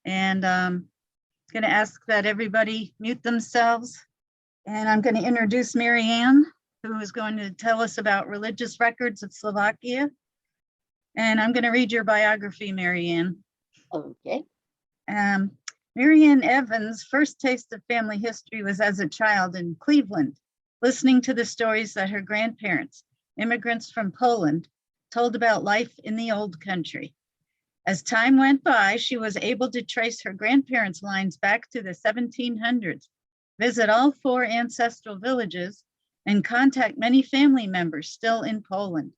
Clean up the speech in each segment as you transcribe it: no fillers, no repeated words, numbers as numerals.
And I'm going to ask that everybody mute themselves. And I'm going to introduce Mary Ann, who is going to tell us about religious records of Slovakia. And I'm going to read your biography, Mary Ann. Okay. Mary Ann Evans' first taste of family history was as a child in Cleveland, listening to the stories that her grandparents, immigrants from Poland, told about life in the old country. As time went by, she was able to trace her grandparents' lines back to the 1700s, visit all 4 ancestral villages, and contact many family members still in Poland.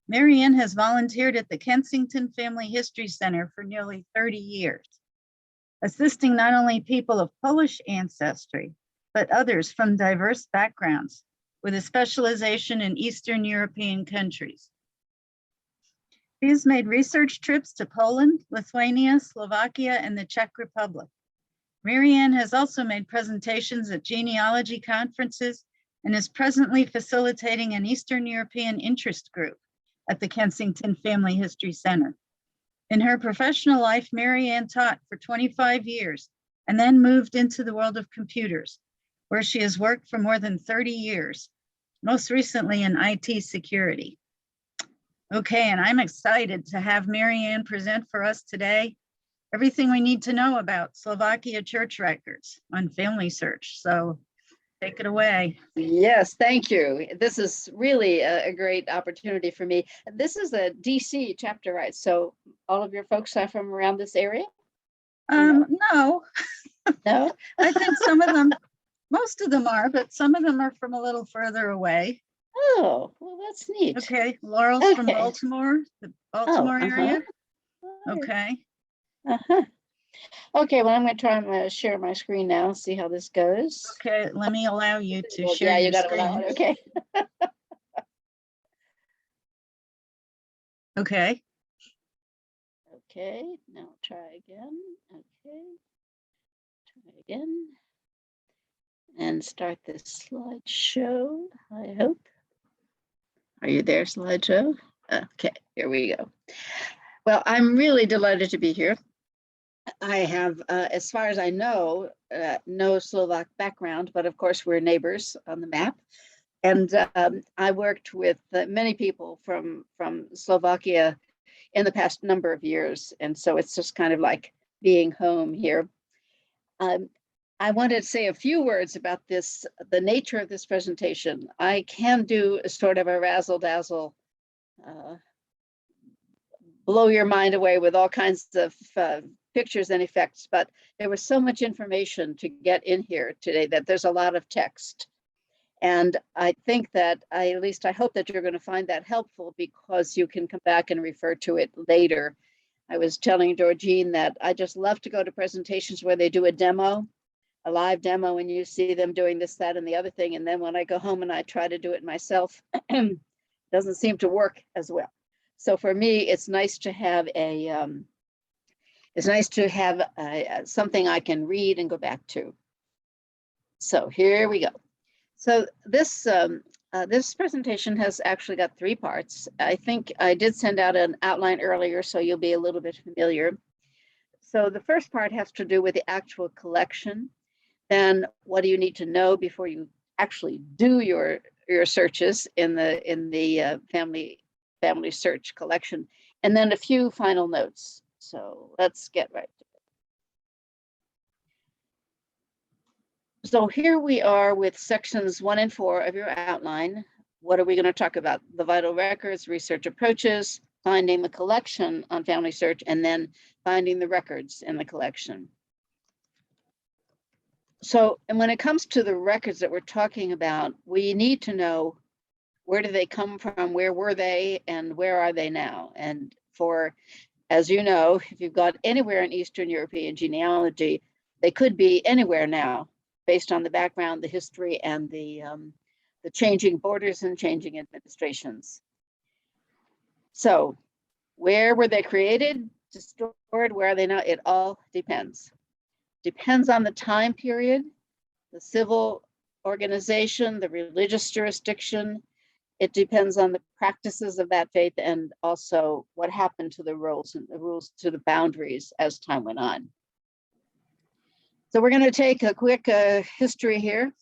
Mary Ann has volunteered at the Kensington Family History Center for nearly 30 years, assisting not only people of Polish ancestry, but others from diverse backgrounds, with a specialization in Eastern European countries. She has made research trips to Poland, Lithuania, Slovakia, and the Czech Republic. Mary Ann has also made presentations at genealogy conferences and is presently facilitating an Eastern European interest group at the Kensington Family History Center. In her professional life, Mary Ann taught for 25 years and then moved into the world of computers, where she has worked for more than 30 years, most recently in IT security. Okay, and I'm excited to have Mary Ann present for us today everything we need to know about Slovakia church records on FamilySearch. So take it away. Yes, thank you. This is really a great opportunity for me. This is a DC chapter, right? So all of your folks are from around this area? No. No? I think some of them, most of them are, but some of them are from a little further away. Oh, well, that's neat. Okay, Laurel's from Okay. Baltimore, the Baltimore area. Okay. Okay, well, I'm going to try and share my screen now and see how this goes. Okay, let me allow you to Well, share yeah, you your got screen. to allow it. Okay. Okay. Okay, now try again. Okay, try again. And start this slideshow, I hope. Are you there, slideshow? Okay, here we go. Well, I'm really delighted to be here. I have, as far as I know, no Slovak background, but of course we're neighbors on the map. And I worked with many people from Slovakia in the past number of years. And so it's just kind of like being home here. I wanted to say a few words about this, the nature of this presentation. I can do a sort of a razzle-dazzle, blow your mind away with all kinds of pictures and effects, but there was so much information to get in here today that there's a lot of text. And I think that at least I hope that you're going to find that helpful, because you can come back and refer to it later. I was telling Georgine that I just love to go to presentations where they do a demo, a live demo, and you see them doing this, that, and the other thing. And then when I go home and I try to do it myself, it doesn't seem to work as well. So for me, it's nice to have something I can read and go back to. So here we go. So this this presentation has actually got 3 parts. I think I did send out an outline earlier, so you'll be a little bit familiar. So the first part has to do with the actual collection. Then what do you need to know before you actually do your searches in the family search collection, and then a few final notes. So let's get right to it. So here we are with sections 1 and 4 of your outline. What are we going to talk about? The vital records, research approaches, finding the collection on FamilySearch, and then finding the records in the collection. So, and when it comes to the records that we're talking about, we need to know, where do they come from, where were they, and where are they now? And for, as you know, if you've got anywhere in Eastern European genealogy, they could be anywhere now, based on the background, the history, and the changing borders and changing administrations. So where were they created, stored, where are they now? It all depends. Depends on the time period, the civil organization, the religious jurisdiction. It depends on the practices of that faith, and also what happened to the rules and the rules to the boundaries as time went on. So we're going to take a quick history here.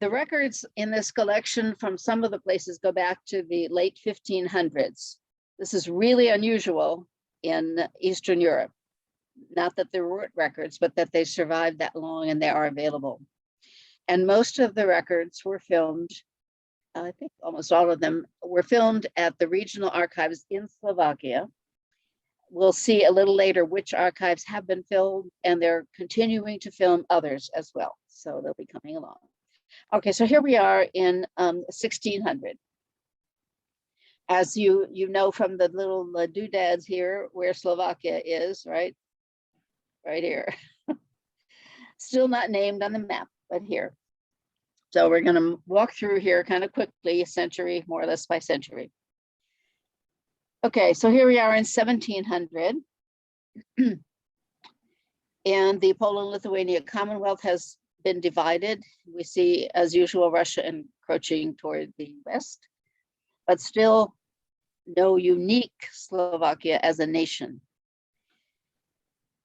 The records in this collection from some of the places go back to the late 1500s. This is really unusual in Eastern Europe. Not that there weren't records, but that they survived that long and they are available. And most of the records were filmed, I think almost all of them were filmed at the regional archives in Slovakia. We'll see a little later which archives have been filmed, and they're continuing to film others as well. So they'll be coming along. Okay, so here we are in 1600. As you know from the little doodads here, where Slovakia is, right? Right here. Still not named on the map, but here. So we're going to walk through here kind of quickly, century, more or less by century. Okay, so here we are in 1700. And the Poland-Lithuania Commonwealth has been divided. We see, as usual, Russia encroaching toward the west, but still no unique Slovakia as a nation.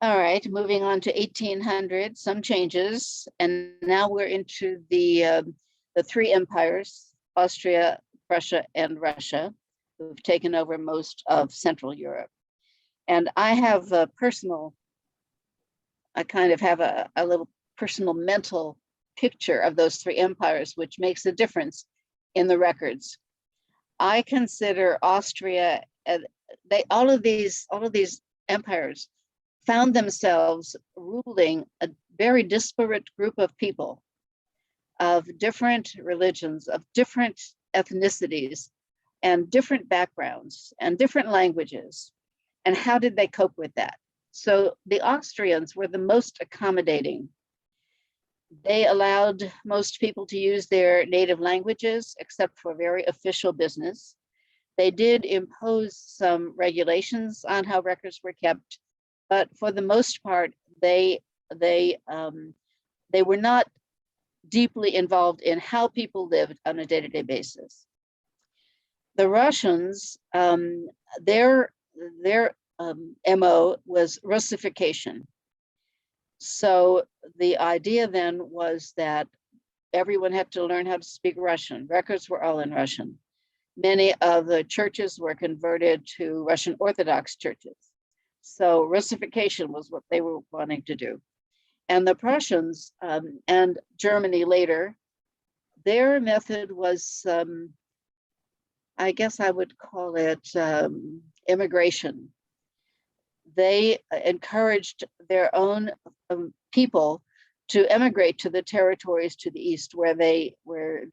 All right, moving on to 1800, some changes, and now we're into the three empires, Austria, Prussia, and Russia, who've taken over most of Central Europe. And I have a personal, I kind of have a little personal mental picture of those three empires, which makes a difference in the records. I consider Austria, all of these empires found themselves ruling a very disparate group of people of different religions, of different ethnicities, and different backgrounds, and different languages. And how did they cope with that? So the Austrians were the most accommodating. They allowed most people to use their native languages, except for very official business. They did impose some regulations on how records were kept, but for the most part, they were not deeply involved in how people lived on a day-to-day basis. The Russians, their MO was Russification. So the idea then was that everyone had to learn how to speak Russian. Records were all in Russian. Many of the churches were converted to Russian Orthodox churches. So Russification was what they were wanting to do. And the Prussians and Germany later, their method was, I guess I would call it immigration. They encouraged their own people to emigrate to the territories to the east, where they were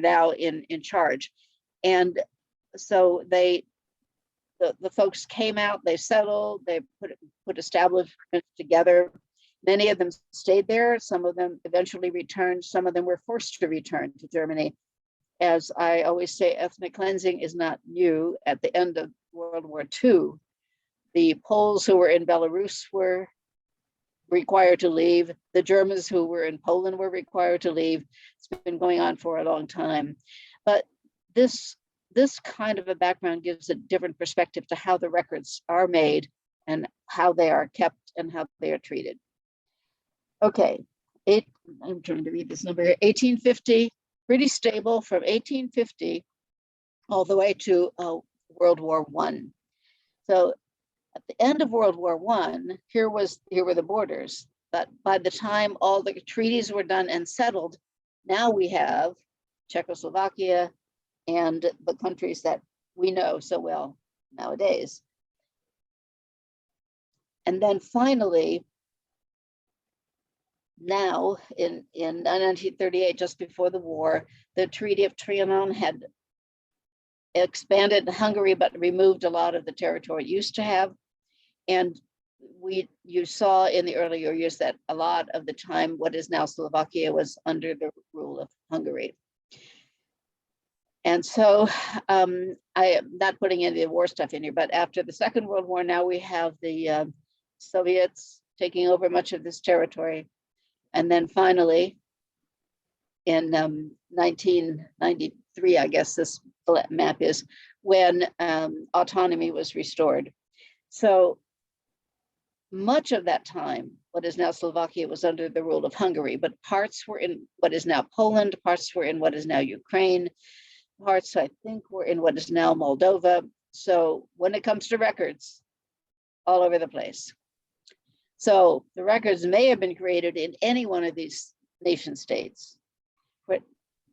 now in charge. And so the folks came out, they settled, they put establishments together. Many of them stayed there. Some of them eventually returned. Some of them were forced to return to Germany. As I always say, ethnic cleansing is not new. At the end of World War II, the Poles who were in Belarus were required to leave. The Germans who were in Poland were required to leave. It's been going on for a long time. But this kind of a background gives a different perspective to how the records are made and how they are kept and how they are treated. Okay, I'm trying to read this number here, 1850, pretty stable from 1850 all the way to World War I. So at the end of World War I, here were the borders. But by the time all the treaties were done and settled, now we have Czechoslovakia and the countries that we know so well nowadays. And then finally, now in 1938, just before the war, the Treaty of Trianon had expanded Hungary, but removed a lot of the territory it used to have. And you saw in the earlier years that a lot of the time, what is now Slovakia was under the rule of Hungary. And so I am not putting any of the war stuff in here, but after the Second World War, now we have the Soviets taking over much of this territory. And then finally, in 1993, I guess this map is, when autonomy was restored. So much of that time, what is now Slovakia was under the rule of Hungary, but parts were in what is now Poland, parts were in what is now Ukraine, parts I think were in what is now Moldova. So when it comes to records, all over the place. So the records may have been created in any one of these nation states. But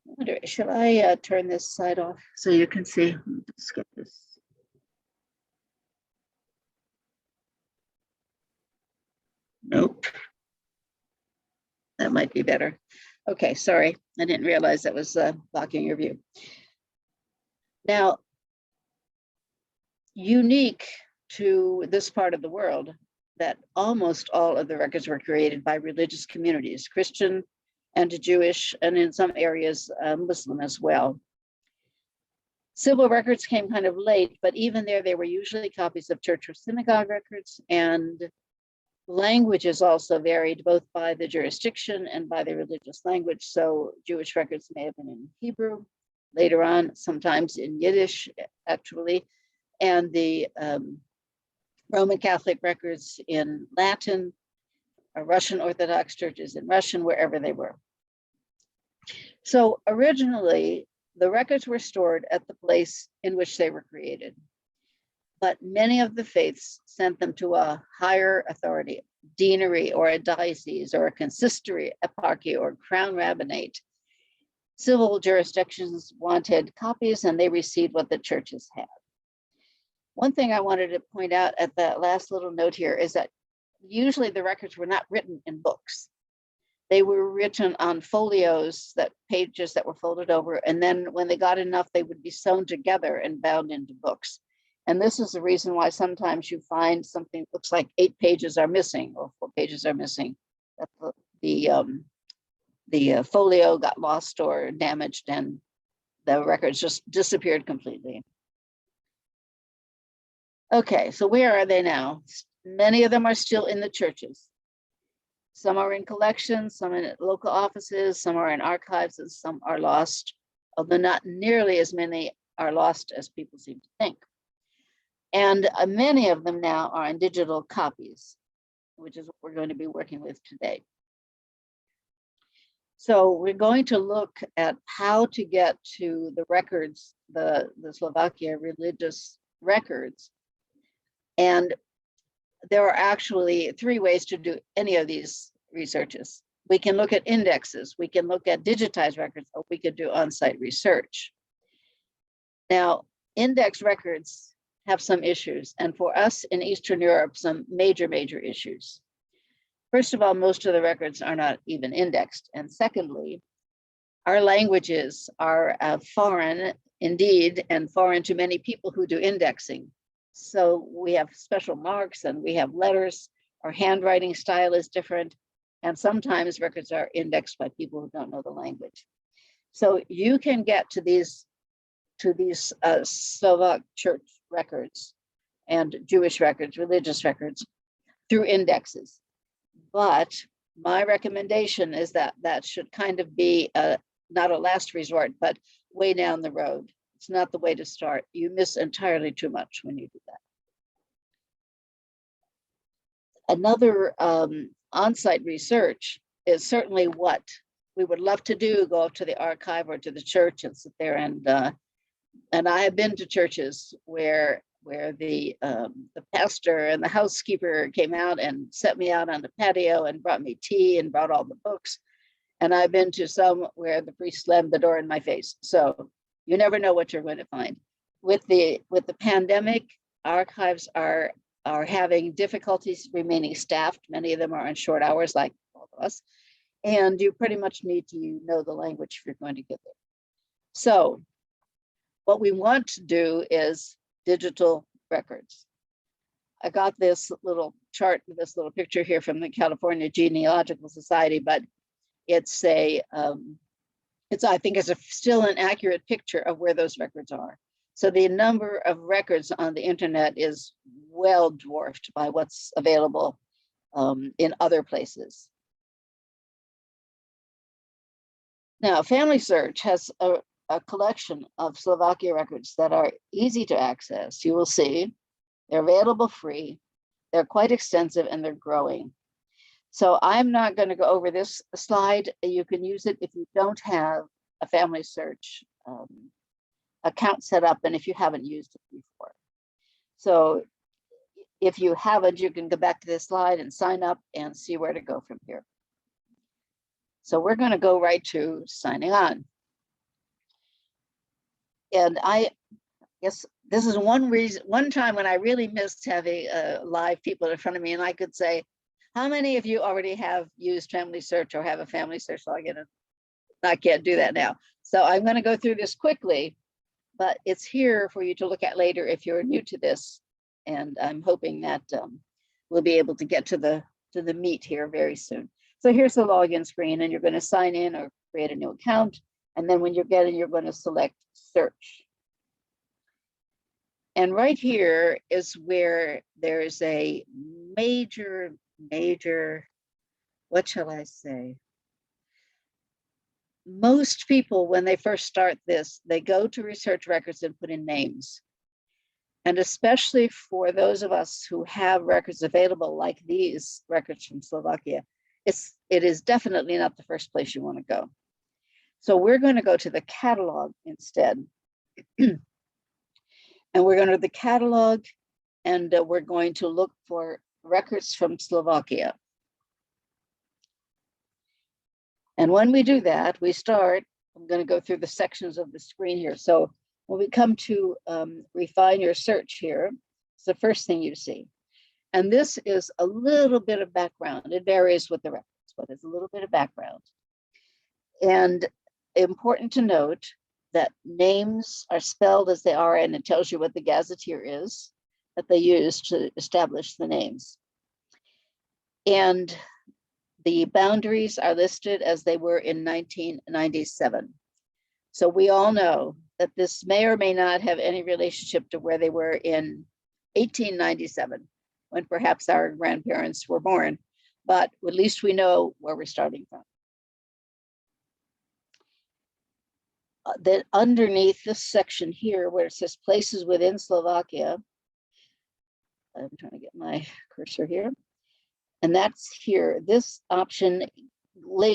I wonder, should I turn this side off so you can see? Let's get this. Nope. That might be better. Okay, sorry. I didn't realize that was blocking your view. Now, unique to this part of the world, that almost all of the records were created by religious communities, Christian and Jewish, and in some areas, Muslim as well. Civil records came kind of late, but even there, they were usually copies of church or synagogue records, and languages also varied both by the jurisdiction and by the religious language. So Jewish records may have been in Hebrew, later on, sometimes in Yiddish, actually, and the Roman Catholic records in Latin, Russian Orthodox churches in Russian, wherever they were. So originally, the records were stored at the place in which they were created, but many of the faiths sent them to a higher authority, deanery or a diocese or a consistory, eparchy or crown rabbinate. Civil jurisdictions wanted copies and they received what the churches had. One thing I wanted to point out at that last little note here is that usually the records were not written in books. They were written on folios, that pages that were folded over, and then when they got enough, they would be sewn together and bound into books. And this is the reason why sometimes you find something that looks like 8 pages are missing or 4 pages are missing. That the folio got lost or damaged and the records just disappeared completely. Okay, so where are they now? Many of them are still in the churches. Some are in collections, some in local offices, some are in archives, and some are lost, although not nearly as many are lost as people seem to think. And many of them now are in digital copies, which is what we're going to be working with today. So we're going to look at how to get to the records, the Slovakia religious records. And there are actually 3 ways to do any of these researches. We can look at indexes, we can look at digitized records, or we could do on-site research. Now, index records have some issues, and for us in Eastern Europe, some major issues. First of all, most of the records are not even indexed. And secondly, our languages are foreign indeed, and foreign to many people who do indexing. So we have special marks and we have letters, our handwriting style is different, and sometimes records are indexed by people who don't know the language. So you can get to these Slovak church records and Jewish records, religious records, through indexes. But my recommendation is that that should kind of be not a last resort, but way down the road. It's not the way to start. You miss entirely too much when you do that. Another on-site research is certainly what we would love to do, go up to the archive or to the church and sit there and I have been to churches where the pastor and the housekeeper came out and set me out on the patio and brought me tea and brought all the books. And I've been to some where the priest slammed the door in my face. So you never know what you're going to find. With the pandemic, archives are having difficulties remaining staffed. Many of them are on short hours, like all of us. And you pretty much need to know the language if you're going to get there. So what we want to do is digital records. I got this little chart, this little picture here from the California Genealogical Society, but it's I think it's still an accurate picture of where those records are. So the number of records on the internet is well dwarfed by what's available in other places. Now, FamilySearch has a collection of Slovakia records that are easy to access. You will see they're available free, they're quite extensive, and they're growing. So I'm not going to go over this slide. You can use it if you don't have a FamilySearch account set up and if you haven't used it before. So if you haven't, you can go back to this slide and sign up and see where to go from here. So we're going to go right to signing on. And I guess this is one time when I really missed having live people in front of me, and I could say, how many of you already have used FamilySearch or have a FamilySearch login? I can't do that now. So I'm going to go through this quickly, but it's here for you to look at later if you're new to this. And I'm hoping that we'll be able to get to the meat here very soon. So here's the login screen, and you're going to sign in or create a new account. And then when you're going to select search. And right here is where there's a major, what shall I say? Most people, when they first start this, they go to research records and put in names. And especially for those of us who have records available, like these records from Slovakia, it is definitely not the first place you want to go. So we're going to go to the catalog instead. And we're going to the catalog, and we're going to look for records from Slovakia. And when we do that, we start, I'm going to go through the sections of the screen here. So when we come to refine your search here, it's the first thing you see. And this is a little bit of background. It varies with the records, but it's a little bit of background. And important to note that names are spelled as they are, and it tells you what the gazetteer is that they use to establish the names. And the boundaries are listed as they were in 1997. So we all know that this may or may not have any relationship to where they were in 1897, when perhaps our grandparents were born, but at least we know where we're starting from. Then underneath this section here, where it says places within Slovakia, I'm trying to get my cursor here, and that's here. This option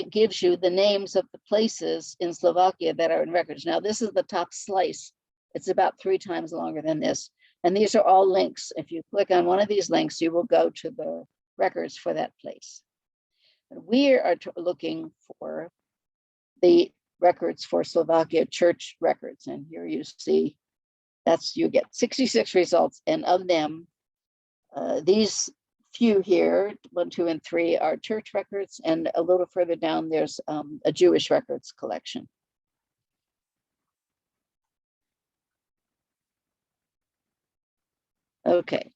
gives you the names of the places in Slovakia that are in records. Now, this is the top slice. It's about 3 times longer than this. And these are all links. If you click on one of these links, you will go to the records for that place. And we are looking for the records for Slovakia, church records. And here you see, you get 66 results. And of them, these few here, 1, 2, and 3 are church records. And a little further down, there's a Jewish records collection. Okay.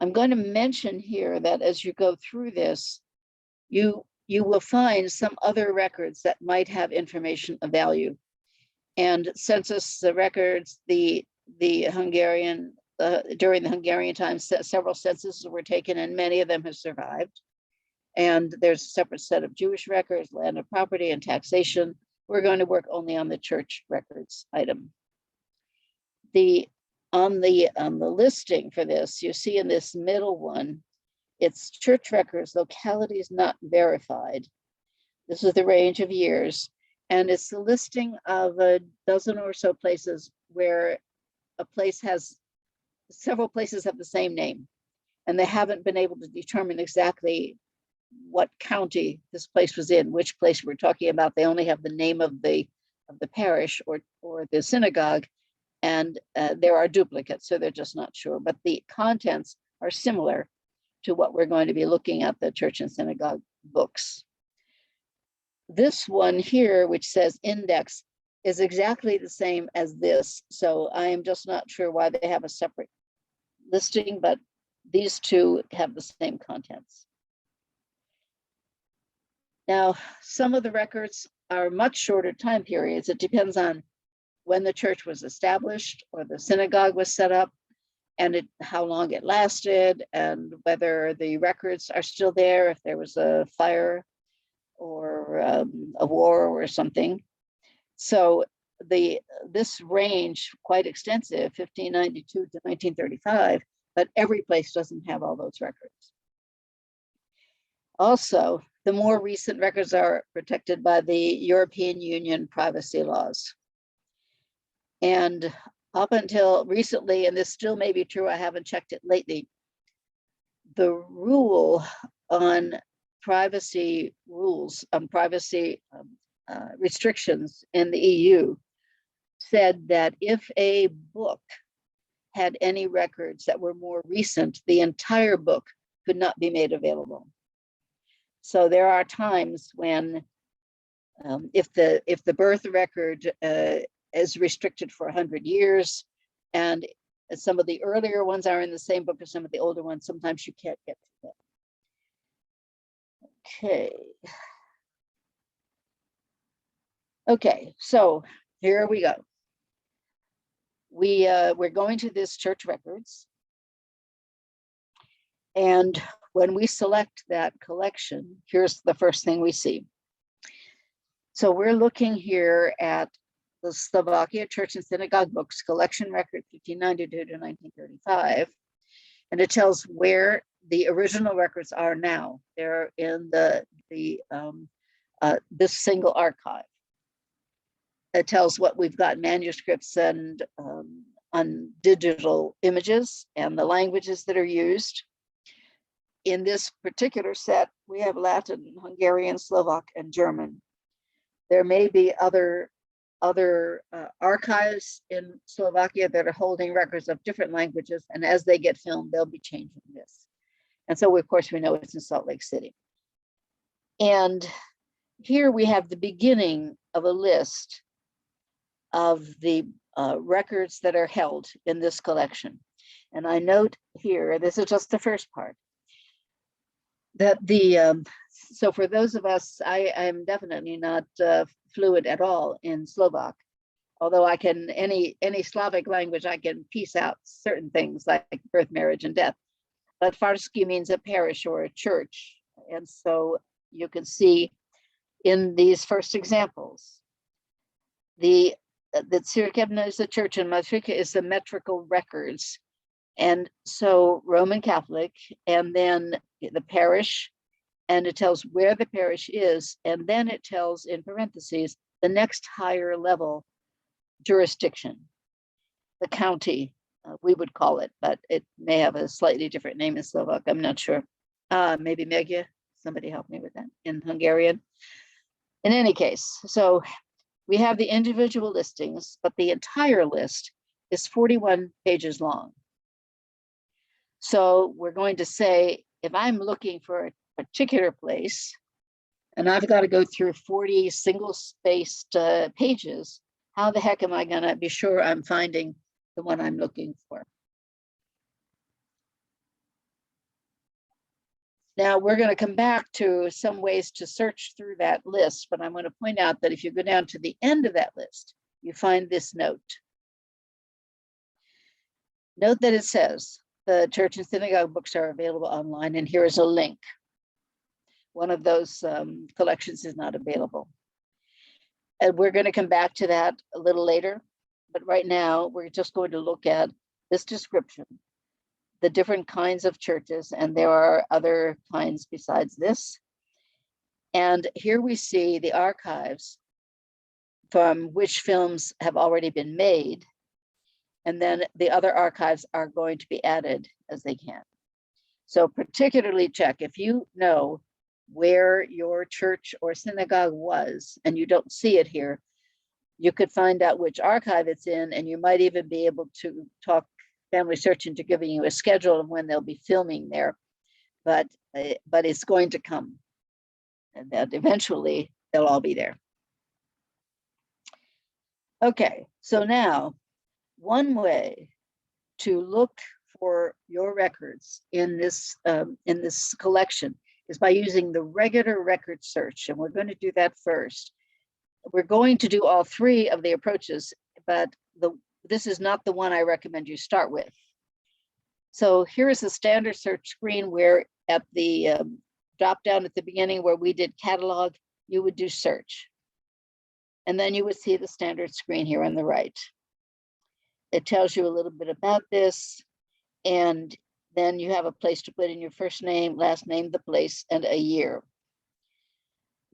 I'm going to mention here that as you go through this, you will find some other records that might have information of value. And census records, the Hungarian, during the Hungarian times, several censuses were taken and many of them have survived. And there's a separate set of Jewish records, land and property, and taxation. We're going to work only on the church records item. On the listing for this, you see in this middle one, it's church records, localities not verified. This is the range of years. And it's the listing of a dozen or so places where a place has, several places have the same name. And they haven't been able to determine exactly what county this place was in, which place we're talking about. They only have the name of the parish or the synagogue. And there are duplicates, so they're just not sure. But the contents are similar to what we're going to be looking at, the church and synagogue books. This one here, which says index, is exactly the same as this. So I am just not sure why they have a separate listing, but these two have the same contents. Now, some of the records are much shorter time periods. It depends on when the church was established or the synagogue was set up, and how long it lasted, and whether the records are still there, if there was a fire or a war or something. So this range, quite extensive, 1592 to 1935, but every place doesn't have all those records. Also, the more recent records are protected by the European Union privacy laws. And up until recently, and this still may be true, I haven't checked it lately, the rule on privacy rules, privacy restrictions in the EU said that if a book had any records that were more recent, the entire book could not be made available. So there are times when if the birth record is restricted for 100 years, and some of the earlier ones are in the same book as some of the older ones, sometimes you can't get to them. Okay. Okay, so here we go. We're going to this church records. And when we select that collection, here's the first thing we see. So we're looking here at the Slovakia Church and Synagogue Books Collection Record 1592 to 1935. And it tells where the original records are now. They're in this single archive. It tells what we've got, manuscripts and on digital images and the languages that are used. In this particular set, we have Latin, Hungarian, Slovak, and German. There may be other archives in Slovakia that are holding records of different languages, and as they get filmed, they'll be changing this. And so, of course, we know it's in Salt Lake City. And here we have the beginning of a list of the records that are held in this collection. And I note here, this is just the first part, that so for those of us, I'm definitely not fluent at all in Slovak, although I can, any Slavic language, I can piece out certain things like birth, marriage, and death. But Farsky means a parish or a church. And so you can see in these first examples, the Cirkevna is the church and Matrika is the metrical records. And so Roman Catholic, and then the parish, and it tells where the parish is, and then it tells in parentheses the next higher level jurisdiction, the county, we would call it, but it may have a slightly different name in Slovak, I'm not sure. Maybe Megye, somebody help me with that, in Hungarian. In any case, so we have the individual listings, but the entire list is 41 pages long. So we're going to say, if I'm looking for a particular place, and I've got to go through 40 single-spaced pages, how the heck am I going to be sure I'm finding the one I'm looking for? Now, we're going to come back to some ways to search through that list, but I'm going to point out that if you go down to the end of that list, you find this note. Note that it says, the church and synagogue books are available online, and here is a link. One of those collections is not available. And we're going to come back to that a little later, but right now we're just going to look at this description, the different kinds of churches, and there are other kinds besides this. And here we see the archives from which films have already been made, and then the other archives are going to be added as they can. So particularly Czech, if you know where your church or synagogue was and you don't see it here, you could find out which archive it's in, and you might even be able to talk FamilySearch into giving you a schedule of when they'll be filming there. But it's going to come, and that eventually they'll all be there. Okay, so now one way to look for your records in this collection is by using the regular record search, and we're going to do that first. We're going to do all three of the approaches, but this is not the one I recommend you start with. So here is the standard search screen where at the drop down at the beginning where we did catalog, you would do search. And then you would see the standard screen here on the right. It tells you a little bit about this, and then you have a place to put in your first name, last name, the place, and a year.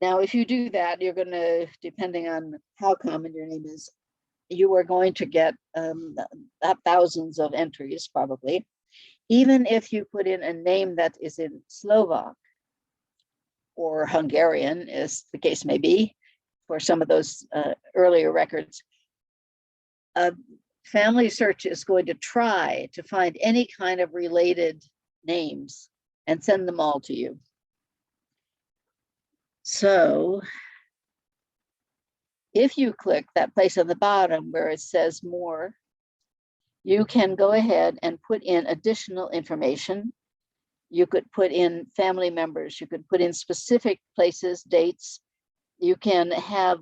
Now, if you do that, you're going to, depending on how common your name is, you are going to get thousands of entries probably. Even if you put in a name that is in Slovak or Hungarian, as the case may be, for some of those earlier records, FamilySearch is going to try to find any kind of related names and send them all to you. So if you click that place on the bottom where it says more, you can go ahead and put in additional information. You could put in family members, you could put in specific places, dates. You can have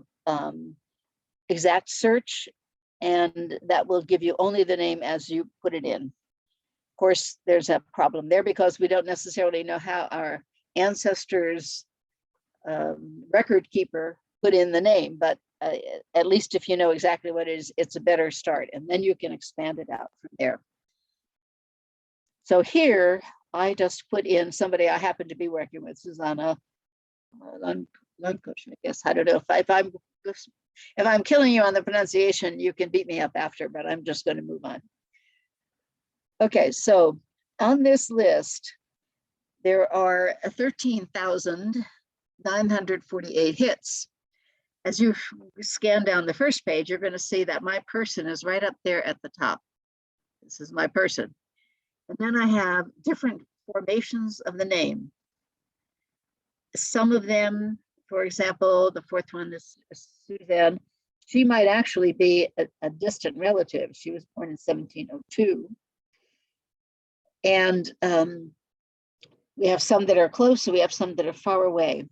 exact search, and that will give you only the name as you put it in. Of course, there's a problem there because we don't necessarily know how our ancestors' record keeper put in the name, but at least if you know exactly what it is, it's a better start, and then you can expand it out from there. So here, I just put in somebody I happen to be working with, Susanna Lunkosh, I guess. I don't know if I'm killing you on the pronunciation, you can beat me up after, but I'm just going to move on. Okay, so on this list, there are 13,948 hits. As you scan down the first page, you're going to see that my person is right up there at the top. This is my person. And then I have different formations of the name. Some of them, for example, the fourth one is Suzanne. She might actually be a distant relative. She was born in 1702. And we have some that are close, and we have some that are far away.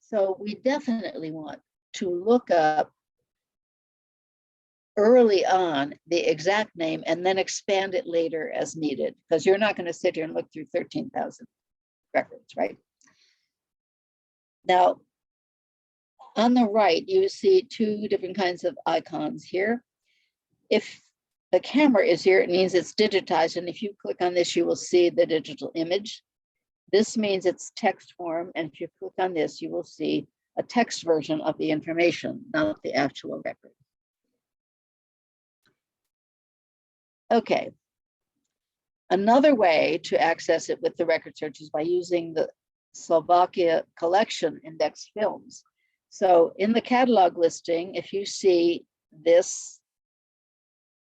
So we definitely want to look up early on the exact name and then expand it later as needed, because you're not going to sit here and look through 13,000 records, right? Now, on the right, you see two different kinds of icons here. If the camera is here, it means it's digitized, and if you click on this, you will see the digital image. This means it's text form, and if you click on this, you will see a text version of the information, not the actual record. Okay. Another way to access it with the record search is by using the Slovakia collection index films. So in the catalog listing, if you see this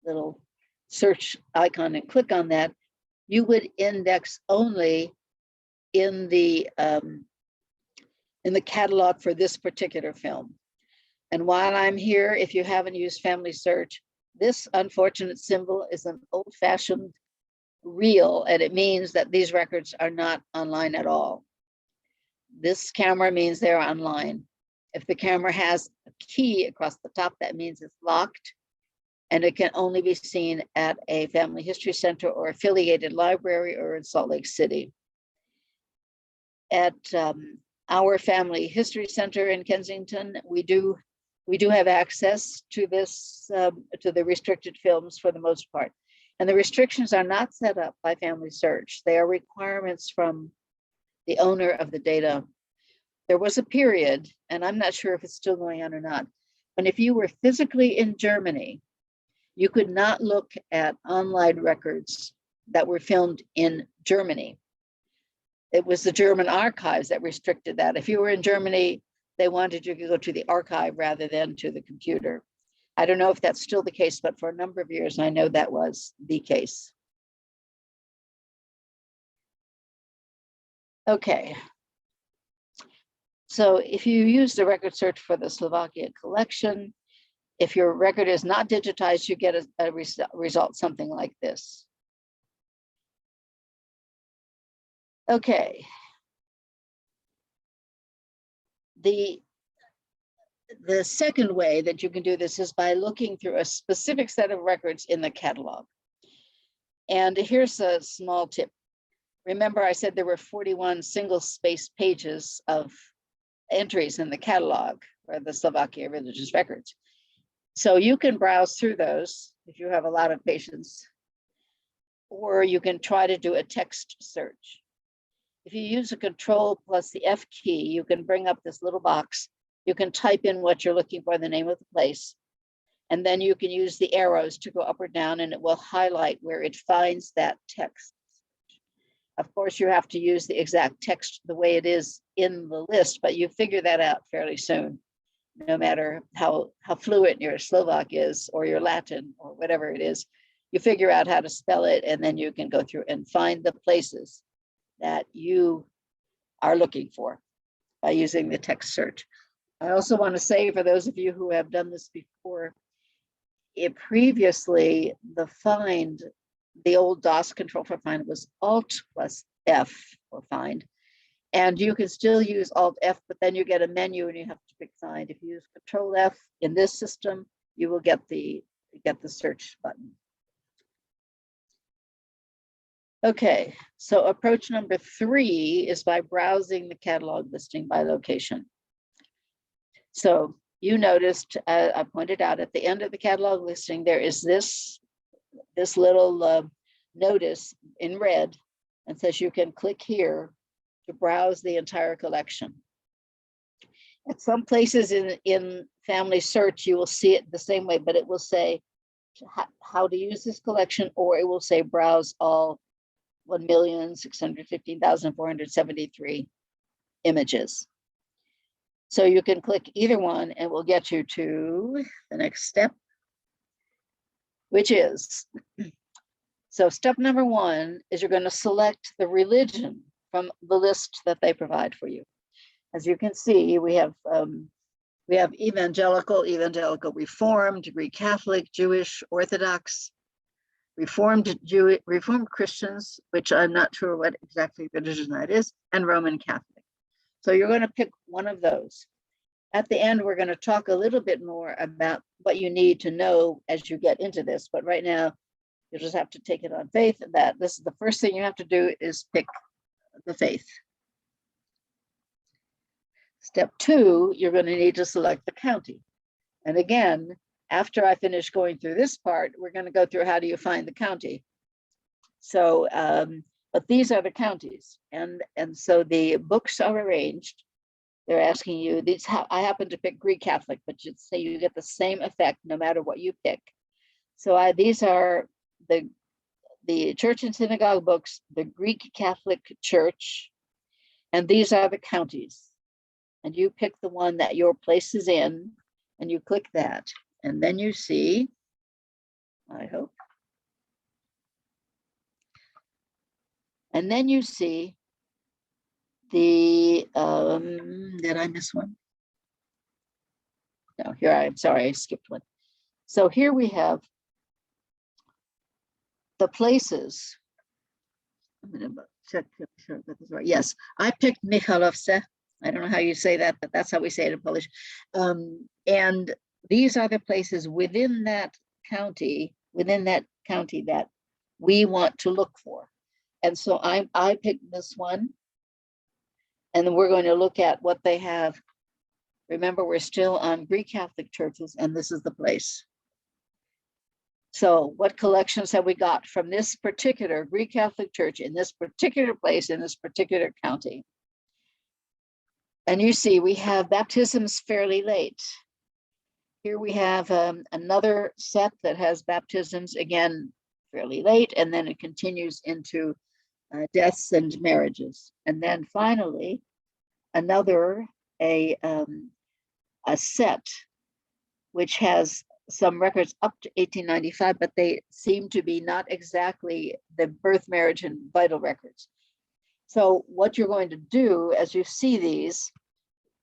little search icon and click on that, you would index only in the catalog for this particular film. And while I'm here, if you haven't used FamilySearch, this unfortunate symbol is an old-fashioned reel, and it means that these records are not online at all. This camera means they're online. If the camera has a key across the top, that means it's locked, and it can only be seen at a family history center or affiliated library or in Salt Lake City. At our family history center in Kensington, we do have access to this, to the restricted films for the most part. And the restrictions are not set up by FamilySearch. They are requirements from the owner of the data. There was a period, and I'm not sure if it's still going on or not, but if you were physically in Germany, you could not look at online records that were filmed in Germany. It was the German archives that restricted that. If you were in Germany, they wanted you to go to the archive rather than to the computer. I don't know if that's still the case, but for a number of years, I know that was the case. Okay. So if you use the record search for the Slovakia collection, if your record is not digitized, you get a result something like this. Okay. The second way that you can do this is by looking through a specific set of records in the catalog. And here's a small tip. Remember, I said there were 41 single-space pages of entries in the catalog for the Slovakia religious records. So you can browse through those if you have a lot of patience. or you can try to do a text search. If you use a control plus the F key, you can bring up this little box. You can type in what you're looking for, the name of the place, and then you can use the arrows to go up or down, and it will highlight where it finds that text. Of course, you have to use the exact text the way it is in the list, but you figure that out fairly soon, no matter how fluent your Slovak is or your Latin or whatever it is. You figure out how to spell it, and then you can go through and find the places that you are looking for by using the text search. I also want to say, for those of you who have done this before, previously the old DOS control for find was Alt plus F for find. And you can still use Alt F, but then you get a menu and you have to pick find. If you use Control F in this system, you will get the search button. Okay, so approach number 3 is by browsing the catalog listing by location. So you noticed, I pointed out at the end of the catalog listing, there is this little notice in red and says you can click here to browse the entire collection. At some places in FamilySearch, you will see it the same way, but it will say how to use this collection, or it will say browse all 1,615,473 images. So you can click either one and we'll get you to the next step, which is, so step number 1 is you're going to select the religion from the list that they provide for you. As you can see, we have evangelical, Reformed, Greek Catholic, Jewish, Orthodox, Reformed Christians, which I'm not sure what exactly religion that is, and Roman Catholic. So you're going to pick one of those. At the end, we're going to talk a little bit more about what you need to know as you get into this. But right now, you just have to take it on faith that this is the first thing you have to do is pick the faith. Step 2, you're going to need to select the county. And again, after I finish going through this part, we're going to go through how do you find the county. So, but these are the counties. And so the books are arranged. They're asking you, I happen to pick Greek Catholic, but you'd say you get the same effect no matter what you pick. So these are the church and synagogue books, the Greek Catholic Church, and these are the counties. And you pick the one that your place is in, and you click that. And then you see, I hope. And then you see the, did I miss one? No, here I'm sorry, I skipped one. So here we have the places. I'm going to check to make sure that is right. Yes, I picked Michalovce. I don't know how you say that, but that's how we say it in Polish. And these are the places within that county that we want to look for. And so I picked this one, and then we're going to look at what they have. Remember, we're still on Greek Catholic churches, and this is the place. So what collections have we got from this particular Greek Catholic church in this particular place in this particular county? And you see, we have baptisms fairly late. Here we have another set that has baptisms, again, fairly late, and then it continues into deaths and marriages. And then finally, a set which has some records up to 1895, but they seem to be not exactly the birth, marriage, and vital records. So what you're going to do as you see these,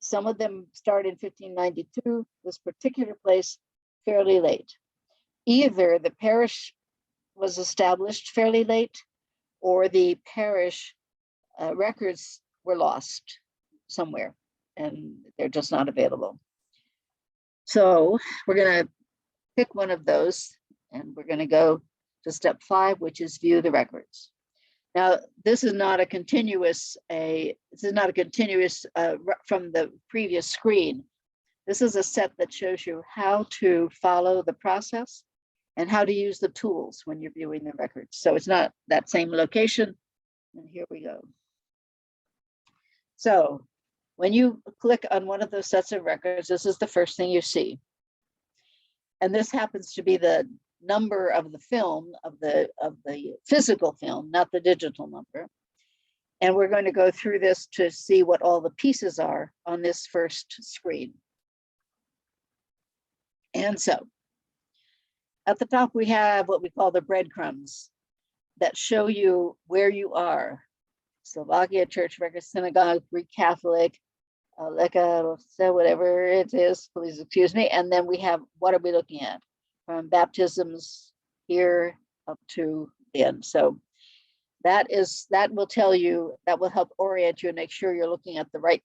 some of them start in 1592, this particular place fairly late. Either the parish was established fairly late, or the parish records were lost somewhere and they're just not available. So we're going to pick one of those, and we're going to go to step 5, which is view the records. Now, this is not a continuous from the previous screen. This is a set that shows you how to follow the process and how to use the tools when you're viewing the records. So it's not that same location. And here we go. So when you click on one of those sets of records, this is the first thing you see. And this happens to be the number of the film, of the physical film, not the digital number. And we're going to go through this to see what all the pieces are on this first screen. And so at the top, we have what we call the breadcrumbs that show you where you are. Slovakia, Church Record, Synagogue, Greek Catholic, Leka, whatever it is, please excuse me. And then we have, what are we looking at? From baptisms here up to the end. So that will tell you, that will help orient you and make sure you're looking at the right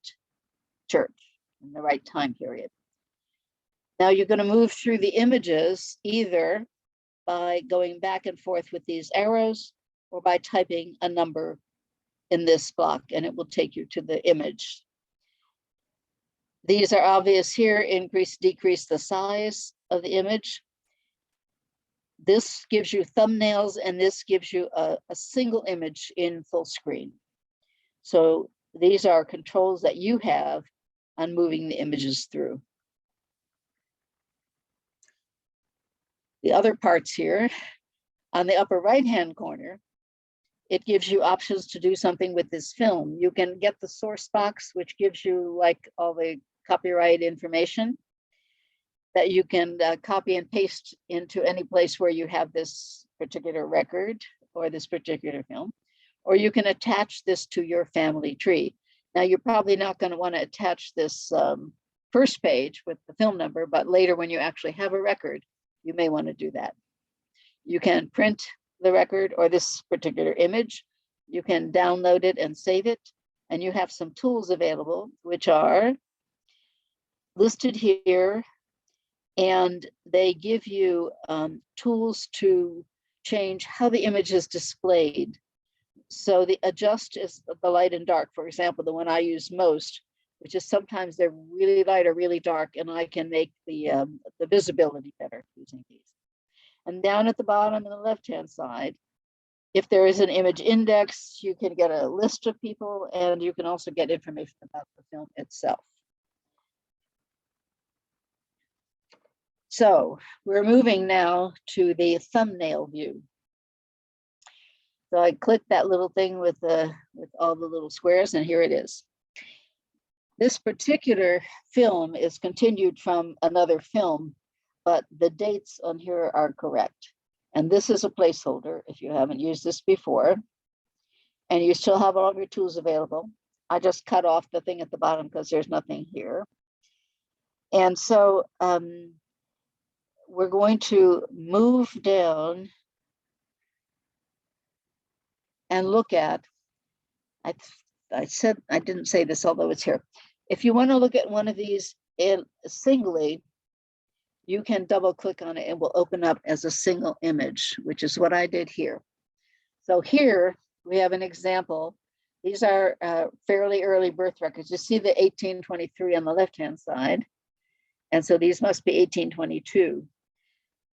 church in the right time period. Now you're going to move through the images either by going back and forth with these arrows or by typing a number in this block, and it will take you to the image. These are obvious here: increase, decrease the size of the image. This gives you thumbnails, and this gives you a single image in full screen. So these are controls that you have on moving the images through. The other parts here, on the upper right-hand corner, it gives you options to do something with this film. You can get the source box, which gives you like all the copyright information that you can copy and paste into any place where you have this particular record or this particular film, or you can attach this to your family tree. Now, you're probably not going to want to attach this first page with the film number, but later when you actually have a record, you may want to do that. You can print the record or this particular image. You can download it and save it. And you have some tools available, which are listed here. And they give you tools to change how the image is displayed. So the adjust is the light and dark, for example, the one I use most, which is sometimes they're really light or really dark, and I can make the visibility better using these. And down at the bottom on the left-hand side, if there is an image index, you can get a list of people, and you can also get information about the film itself. So we're moving now to the thumbnail view. So I click that little thing with all the little squares, and here it is. This particular film is continued from another film, but the dates on here are correct. And this is a placeholder if you haven't used this before, and you still have all of your tools available. I just cut off the thing at the bottom because there's nothing here. And so we're going to move down and look at, I said, I didn't say this, although it's here. If you want to look at one of these singly, you can double click on it and it will open up as a single image, which is what I did here. So here we have an example. These are fairly early birth records. You see the 1823 on the left-hand side. And so these must be 1822.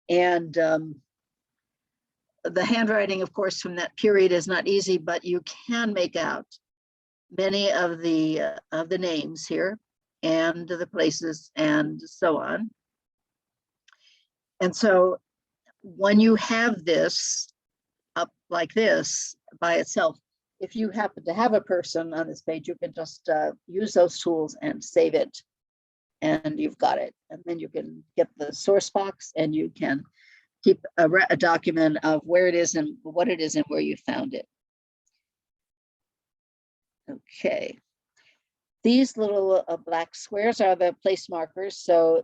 And the handwriting, of course, from that period is not easy, but you can make out many of the names here and the places and so on. And so when you have this up like this by itself, if you happen to have a person on this page, you can just use those tools and save it, and you've got it. And then you can get the source box, and you can keep a document of where it is and what it is and where you found it. Okay. These little black squares are the place markers. So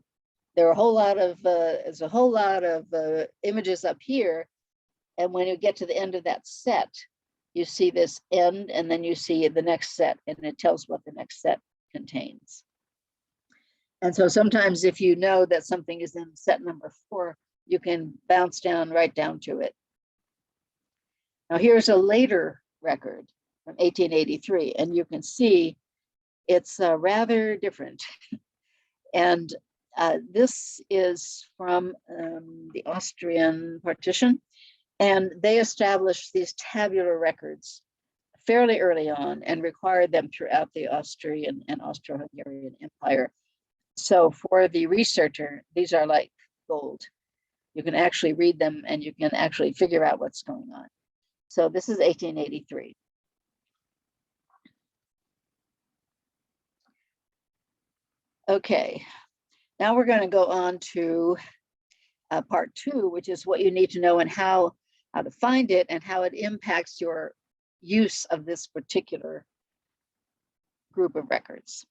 there are a whole lot of there's a whole lot of images up here, and when you get to the end of that set, you see this end, and then you see the next set, and it tells what the next set contains. And so sometimes if you know that something is in set number 4, you can bounce down right down to it. Now here's a later record from 1883, and you can see it's rather different. And This is from the Austrian partition, and they established these tabular records fairly early on and required them throughout the Austrian and Austro-Hungarian Empire. So for the researcher, these are like gold. You can actually read them and you can actually figure out what's going on. So this is 1883. Okay, now we're going to go on to part 2, which is what you need to know and how to find it and how it impacts your use of this particular group of records.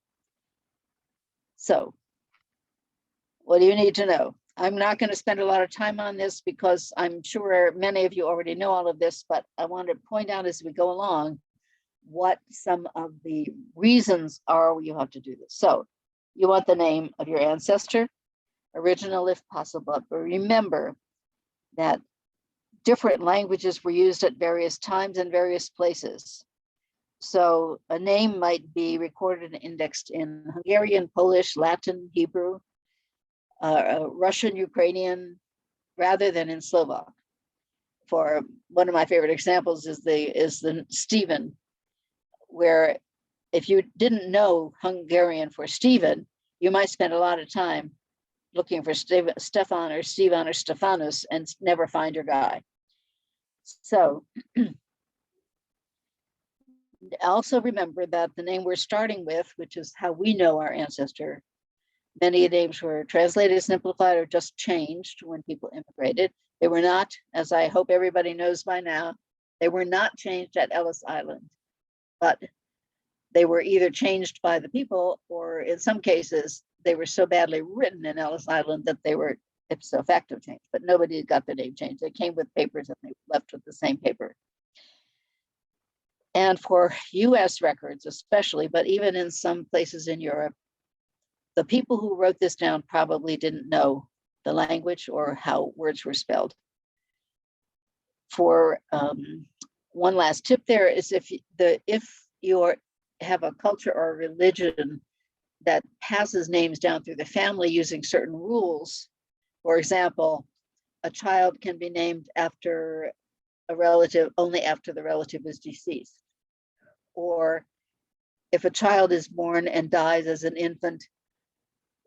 So, what do you need to know? I'm not going to spend a lot of time on this because I'm sure many of you already know all of this, but I want to point out as we go along what some of the reasons are you have to do this. So, you want the name of your ancestor, original if possible, but remember that different languages were used at various times and various places. So a name might be recorded and indexed in Hungarian, Polish, Latin, Hebrew, Russian, Ukrainian, rather than in Slovak. For one of my favorite examples is the Stephen, where if you didn't know Hungarian for Stephen, you might spend a lot of time looking for Stefan or Stephen or Stephanus and never find your guy. So also remember that the name we're starting with, which is how we know our ancestor, many names were translated, simplified, or just changed when people immigrated. They were not, as I hope everybody knows by now, they were not changed at Ellis Island, but they were either changed by the people, or in some cases, they were so badly written in Ellis Island that they were ipso facto changed, but nobody got their name changed. They came with papers and they left with the same paper. And for US records especially, but even in some places in Europe, the people who wrote this down probably didn't know the language or how words were spelled. For one last tip there is if you have a culture or a religion that passes names down through the family using certain rules, for example, a child can be named after a relative only after the relative is deceased. Or if a child is born and dies as an infant,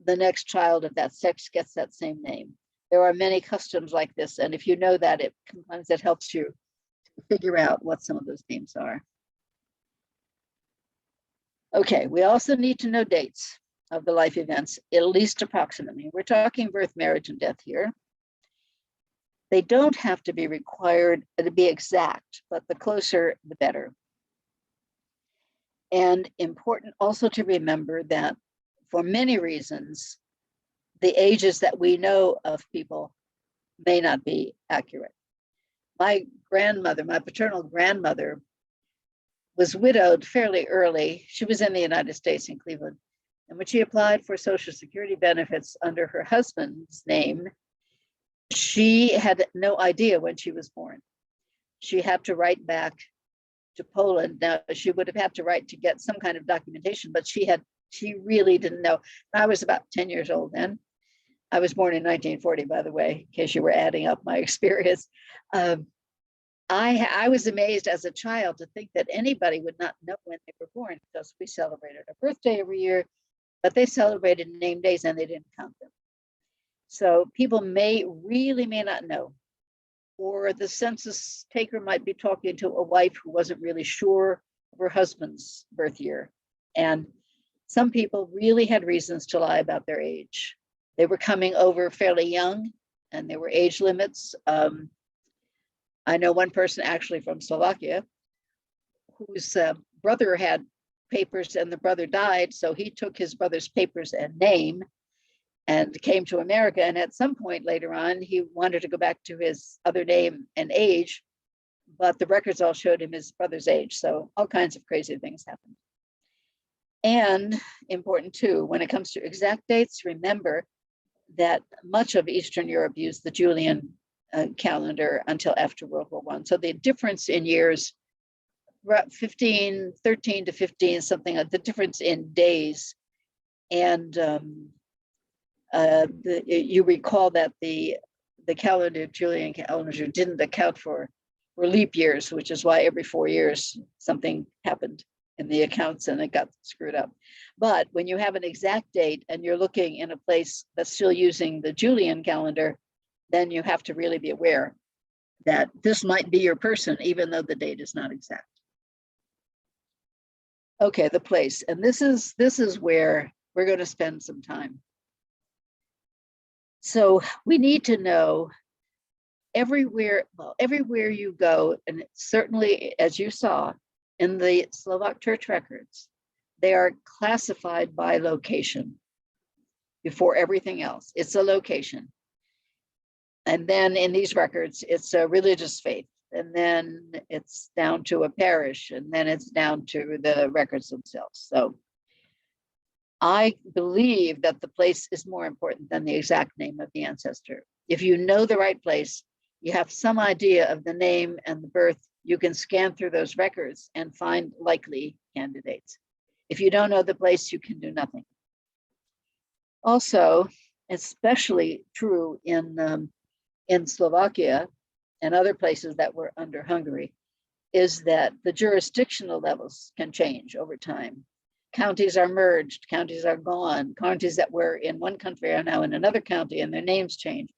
the next child of that sex gets that same name. There are many customs like this, and if you know that, sometimes it helps you figure out what some of those names are. Okay, we also need to know dates of the life events, at least approximately. We're talking birth, marriage, and death here. They don't have to be required to be exact, but the closer, the better. And important also to remember that for many reasons, the ages that we know of people may not be accurate. My grandmother, my paternal grandmother, was widowed fairly early. She was in the United States in Cleveland. And when she applied for Social Security benefits under her husband's name, she had no idea when she was born. She had to write back to Poland. Now, she would have had to write to get some kind of documentation, but she really didn't know. I was about 10 years old then. I was born in 1940, by the way, in case you were adding up my experience. I was amazed as a child to think that anybody would not know when they were born, because we celebrated a birthday every year, but they celebrated name days and they didn't count them. So people may not know, or the census taker might be talking to a wife who wasn't really sure of her husband's birth year. And some people really had reasons to lie about their age. They were coming over fairly young and there were age limits. I know one person actually from Slovakia whose brother had papers and the brother died. So he took his brother's papers and name and came to America. And at some point later on, he wanted to go back to his other name and age, but the records all showed him his brother's age. So all kinds of crazy things happened. And important too, when it comes to exact dates, remember that much of Eastern Europe used the Julian calendar until after World War I. So the difference in years, 13 to 15, something, the difference in days and you recall that the calendar, Julian calendar, didn't account for leap years, which is why every 4 years something happened in the accounts and it got screwed up. But when you have an exact date and you're looking in a place that's still using the Julian calendar, then you have to really be aware that this might be your person, even though the date is not exact. Okay, the place, and this is where we're going to spend some time. So we need to know everywhere you go, and certainly, as you saw in the Slovak church records, they are classified by location before everything else. It's a location. And then in these records, it's a religious faith. And then it's down to a parish. And then it's down to the records themselves. So I believe that the place is more important than the exact name of the ancestor. If you know the right place, you have some idea of the name and the birth, you can scan through those records and find likely candidates. If you don't know the place, you can do nothing. Also, especially true in Slovakia and other places that were under Hungary, is that the jurisdictional levels can change over time. Counties are merged, counties are gone, counties that were in one country are now in another county and their names change.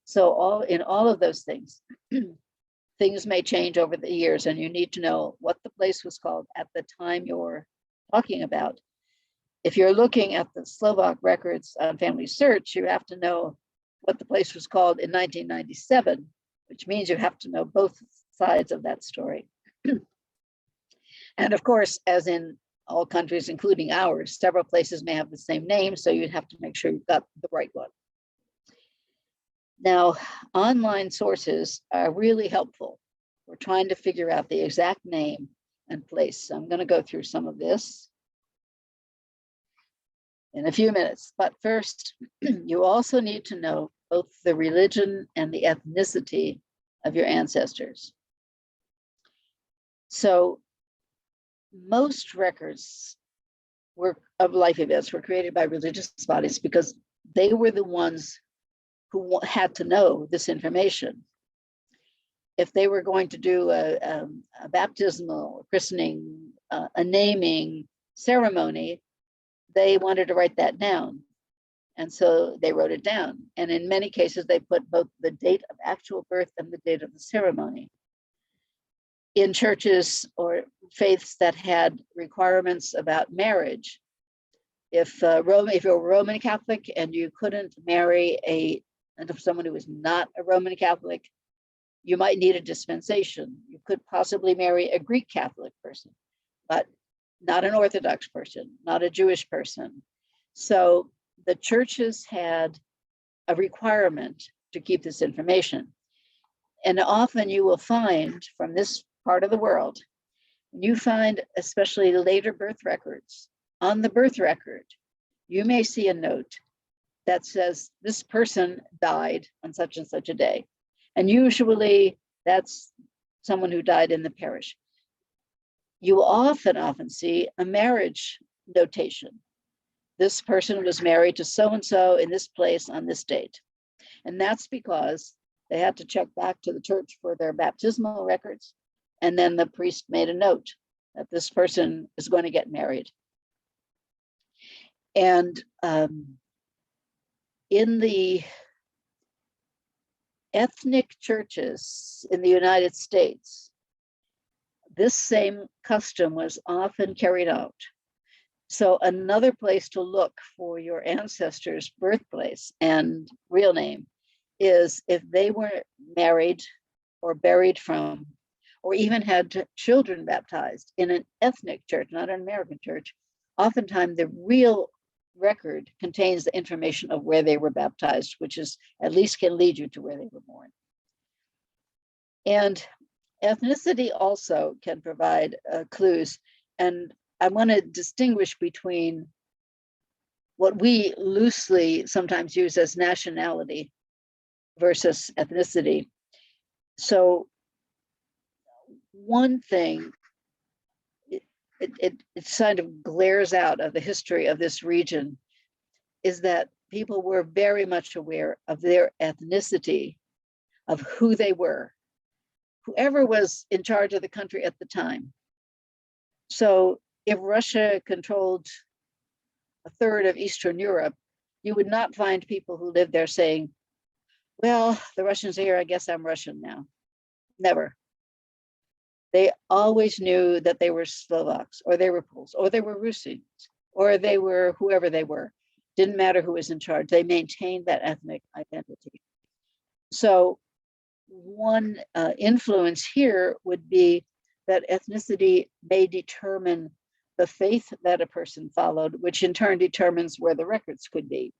So in all of those things, things may change over the years, and you need to know what the place was called at the time you're talking about. If you're looking at the Slovak records on FamilySearch, you have to know what the place was called in 1997, which means you have to know both sides of that story. And of course, as in all countries, including ours, several places may have the same name, so you'd have to make sure you've got the right one. Now, online sources are really helpful. We're trying to figure out the exact name and place. So I'm going to go through some of this in a few minutes. But first, you also need to know both the religion and the ethnicity of your ancestors. So most records of life events were created by religious bodies because they were the ones who had to know this information. If they were going to do a baptismal, a christening, a naming ceremony, they wanted to write that down. And so they wrote it down. And in many cases, they put both the date of actual birth and the date of the ceremony. In churches or faiths that had requirements about marriage, if you're a Roman Catholic and you couldn't marry someone who was not a Roman Catholic, you might need a dispensation. You could possibly marry a Greek Catholic person, but not an Orthodox person, not a Jewish person. So the churches had a requirement to keep this information. And often you will find from this part of the world, you find especially later birth records. On the birth record, you may see a note that says this person died on such and such a day. And usually that's someone who died in the parish. You often see a marriage notation. This person was married to so-and-so in this place on this date. And that's because they had to check back to the church for their baptismal records. And then the priest made a note that this person is going to get married. And in the ethnic churches in the United States, this same custom was often carried out. So another place to look for your ancestors' birthplace and real name is if they were married or buried from, or even had children baptized in an ethnic church, not an American church. Oftentimes the real record contains the information of where they were baptized, which is at least can lead you to where they were born. And ethnicity also can provide clues. And I want to distinguish between what we loosely sometimes use as nationality versus ethnicity. So one thing, it kind of glares out of the history of this region is that people were very much aware of their ethnicity, of who they were, whoever was in charge of the country at the time. So if Russia controlled a third of Eastern Europe, you would not find people who lived there saying, well, the Russians are here, I guess I'm Russian now. Never. They always knew that they were Slovaks, or they were Poles, or they were Russians, or they were whoever they were. Didn't matter who was in charge. They maintained that ethnic identity. So one influence here would be that ethnicity may determine the faith that a person followed, which in turn determines where the records could be.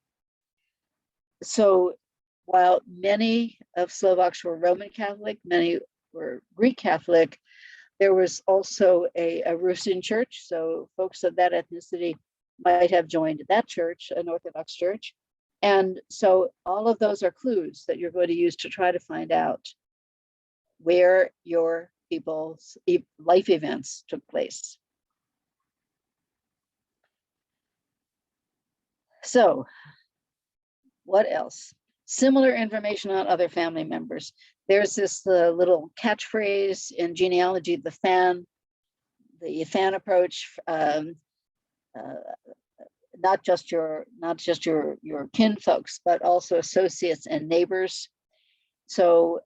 So while many of Slovaks were Roman Catholic, many were Greek Catholic, there was also a Russian church. So folks of that ethnicity might have joined that church, an Orthodox church. And so all of those are clues that you're going to use to try to find out where your people's life events took place. So what else? Similar information on other family members. There's this little catchphrase in genealogy, the fan approach. Not just your kin folks, but also associates and neighbors. So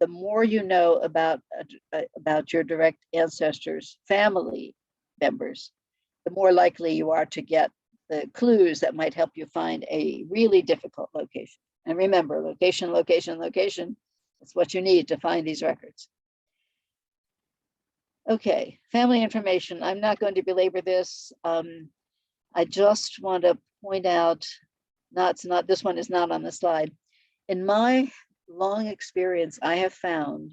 the more you know about your direct ancestors' family members, the more likely you are to get the clues that might help you find a really difficult location. And remember, location, location, location, that's what you need to find these records. Okay, family information. I'm not going to belabor this. I just want to point out, this one is not on the slide. In my long experience, I have found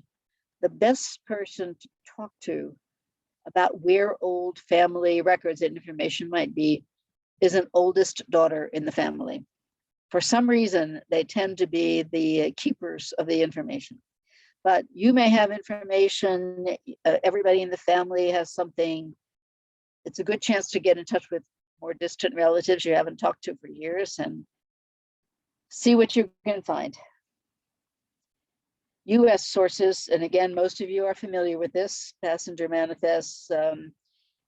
the best person to talk to about where old family records and information might be is an oldest daughter in the family. For some reason, they tend to be the keepers of the information. But you may have information, everybody in the family has something. It's a good chance to get in touch with more distant relatives you haven't talked to for years and see what you can find. US sources, and again, most of you are familiar with this, passenger manifests,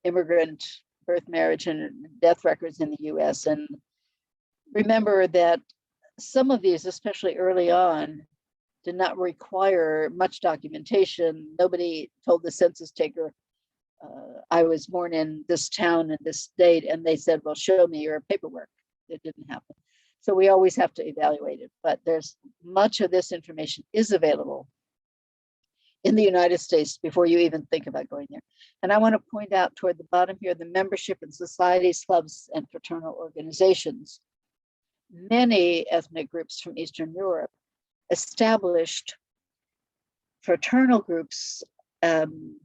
immigrant birth, marriage, and death records in the US. And remember that some of these, especially early on, did not require much documentation. Nobody told the census taker, I was born in this town and this state, and they said, well, show me your paperwork. It didn't happen. So we always have to evaluate it, but there's much of this information is available in the United States before you even think about going there. And I want to point out toward the bottom here, the membership in societies, clubs, and fraternal organizations. Many ethnic groups from Eastern Europe established fraternal groups in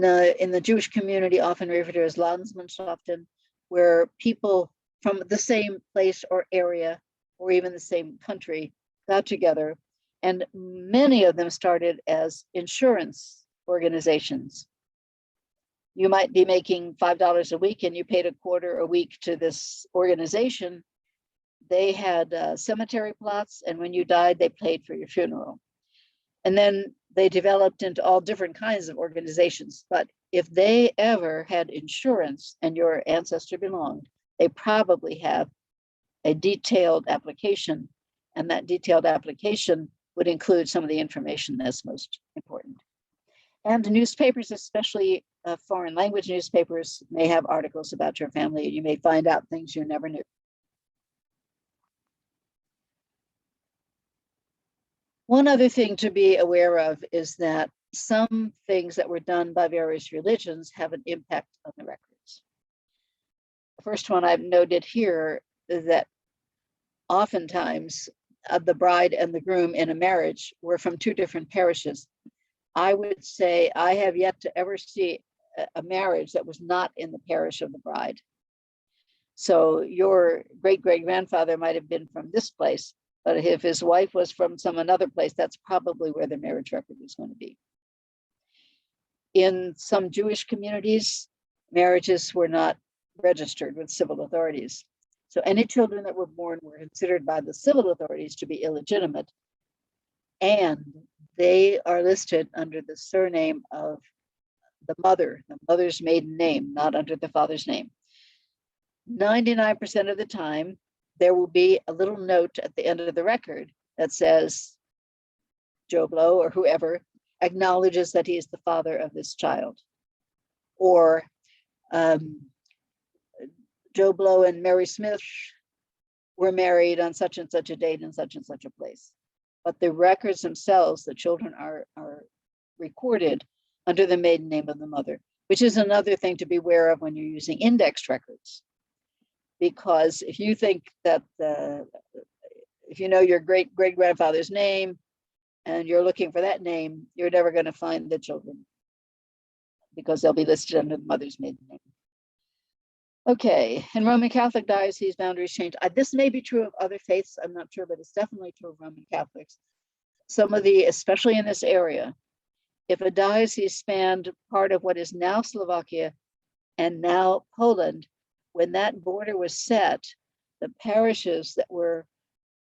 the Jewish community, often referred to as Landsmannschaften, where people from the same place or area, or even the same country, got together. And many of them started as insurance organizations. You might be making $5 a week and you paid a quarter a week to this organization. They had cemetery plots, and when you died, they paid for your funeral. And then they developed into all different kinds of organizations. But if they ever had insurance and your ancestor belonged, they probably have a detailed application, and that detailed application would include some of the information that's most important. And newspapers, especially foreign language newspapers, may have articles about your family. You may find out things you never knew. One other thing to be aware of is that some things that were done by various religions have an impact on the records. The first one I've noted here is that oftentimes the bride and the groom in a marriage were from two different parishes. I would say I have yet to ever see a marriage that was not in the parish of the bride. So your great-great-grandfather might have been from this place, but if his wife was from some another place, that's probably where the marriage record is going to be. In some Jewish communities, marriages were not registered with civil authorities. So any children that were born were considered by the civil authorities to be illegitimate, and they are listed under the surname of the mother's maiden name, not under the father's name. 99% of the time, there will be a little note at the end of the record that says Joe Blow or whoever acknowledges that he is the father of this child. Or Joe Blow and Mary Smith were married on such and such a date in such and such a place. But the records themselves, the children are recorded under the maiden name of the mother, which is another thing to be aware of when you're using indexed records. Because if you think that, if you know your great-great-grandfather's name and you're looking for that name, you're never going to find the children because they'll be listed under the mother's maiden name. Okay, in Roman Catholic diocese, boundaries change. This may be true of other faiths, I'm not sure, but it's definitely true of Roman Catholics. Some of the, especially in this area, if a diocese spanned part of what is now Slovakia and now Poland, when that border was set, the parishes that were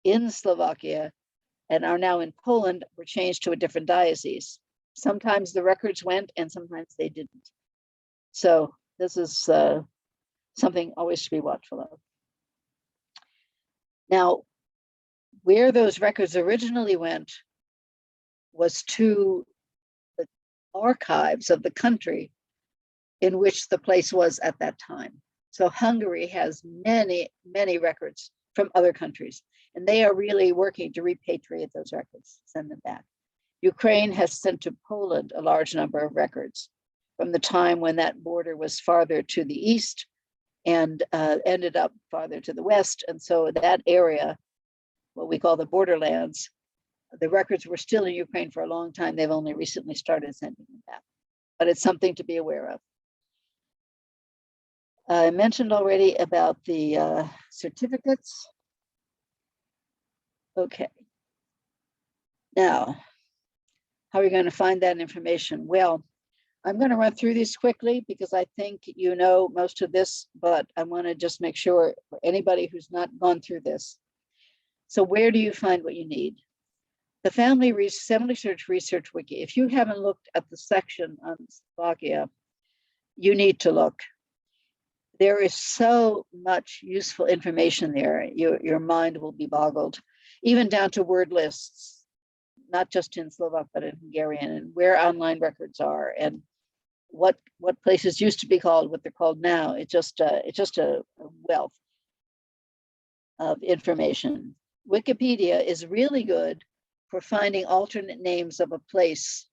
in Slovakia and are now in Poland were changed to a different diocese. Sometimes the records went and sometimes they didn't. So this is something always to be watchful of. Now, where those records originally went was to the archives of the country in which the place was at that time. So Hungary has many, many records from other countries, and they are really working to repatriate those records, send them back. Ukraine has sent to Poland a large number of records from the time when that border was farther to the east and ended up farther to the west. And so that area, what we call the borderlands, the records were still in Ukraine for a long time. They've only recently started sending them back, but it's something to be aware of. I mentioned already about the certificates. Okay. Now, how are you going to find that information? Well, I'm going to run through these quickly because I think you know most of this, but I want to just make sure for anybody who's not gone through this. So where do you find what you need? The FamilySearch Research Wiki. If you haven't looked at the section on Slovakia, you need to look. There is so much useful information there. Your mind will be boggled, even down to word lists, not just in Slovak, but in Hungarian, and where online records are, and what places used to be called, what they're called now. It's just a wealth of information. Wikipedia is really good for finding alternate names of a place,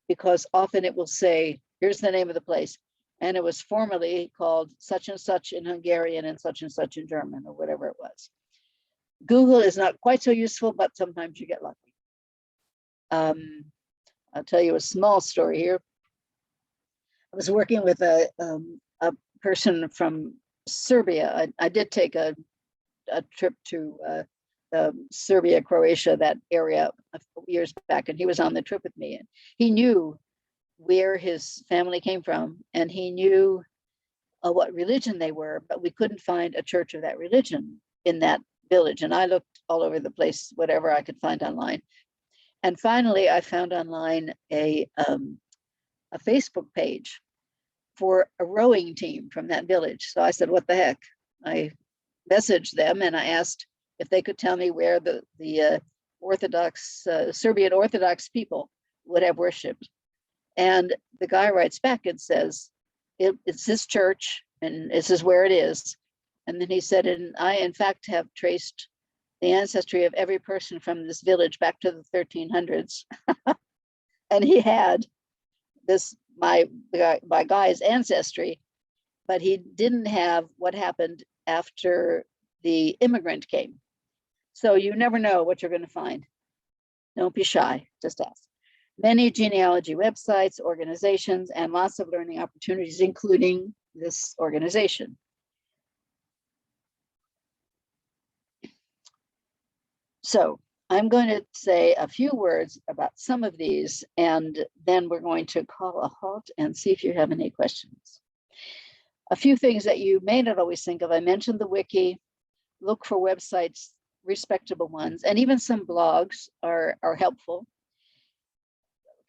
because often it will say, here's the name of the place, and it was formerly called such and such in Hungarian and such in German, or whatever it was. Google is not quite so useful, but sometimes you get lucky. I'll tell you a small story here. I was working with a person from Serbia. I did take a trip to Serbia, Croatia, that area a few years back, and he was on the trip with me. And he knew where his family came from, and he knew what religion they were, but we couldn't find a church of that religion in that village. And I looked all over the place, whatever I could find online. And finally, I found online a Facebook page for a rowing team from that village. So I said, what the heck? I messaged them and I asked if they could tell me where the Orthodox, Serbian Orthodox people would have worshipped. And the guy writes back and says, it's this church and this is where it is. And then he said, and I in fact have traced the ancestry of every person from this village back to the 1300s. And he had this, my guy's ancestry, but he didn't have what happened after the immigrant came. So you never know what you're going to find. Don't be shy, just ask. Many genealogy websites, organizations, and lots of learning opportunities, including this organization. So I'm going to say a few words about some of these, and then we're going to call a halt and see if you have any questions. A few things that you may not always think of. I mentioned the wiki. Look for websites, respectable ones, and even some blogs are helpful.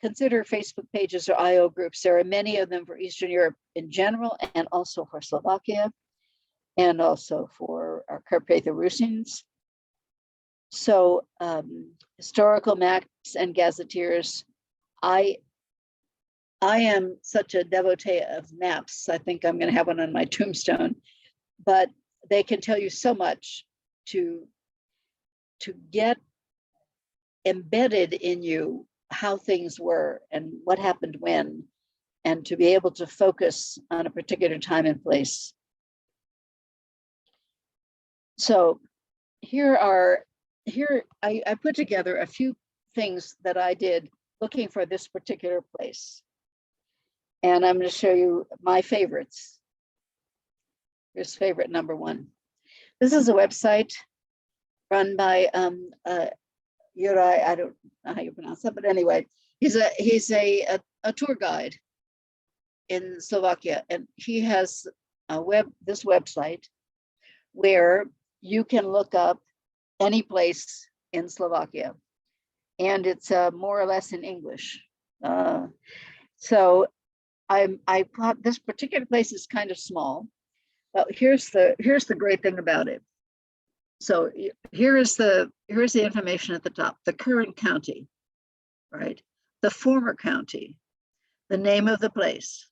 Consider Facebook pages or IO groups. There are many of them for Eastern Europe in general, and also for Slovakia, and also for our Carpatho-Rusins. So historical maps and gazetteers. I am such a devotee of maps. I think I'm going to have one on my tombstone, but they can tell you so much to get embedded in you how things were and what happened when, and to be able to focus on a particular time and place. So I put together a few things that I did looking for this particular place. And I'm going to show you my favorites. Here's favorite number one. This is a website run by Juraj, I don't know how you pronounce that, but anyway, he's a tour guide in Slovakia, and he has this website where you can look up any place in Slovakia, and it's more or less in English. So I thought this particular place is kind of small, but here's the great thing about it. So here's the information at the top: the current county, right? The former county, the name of the place.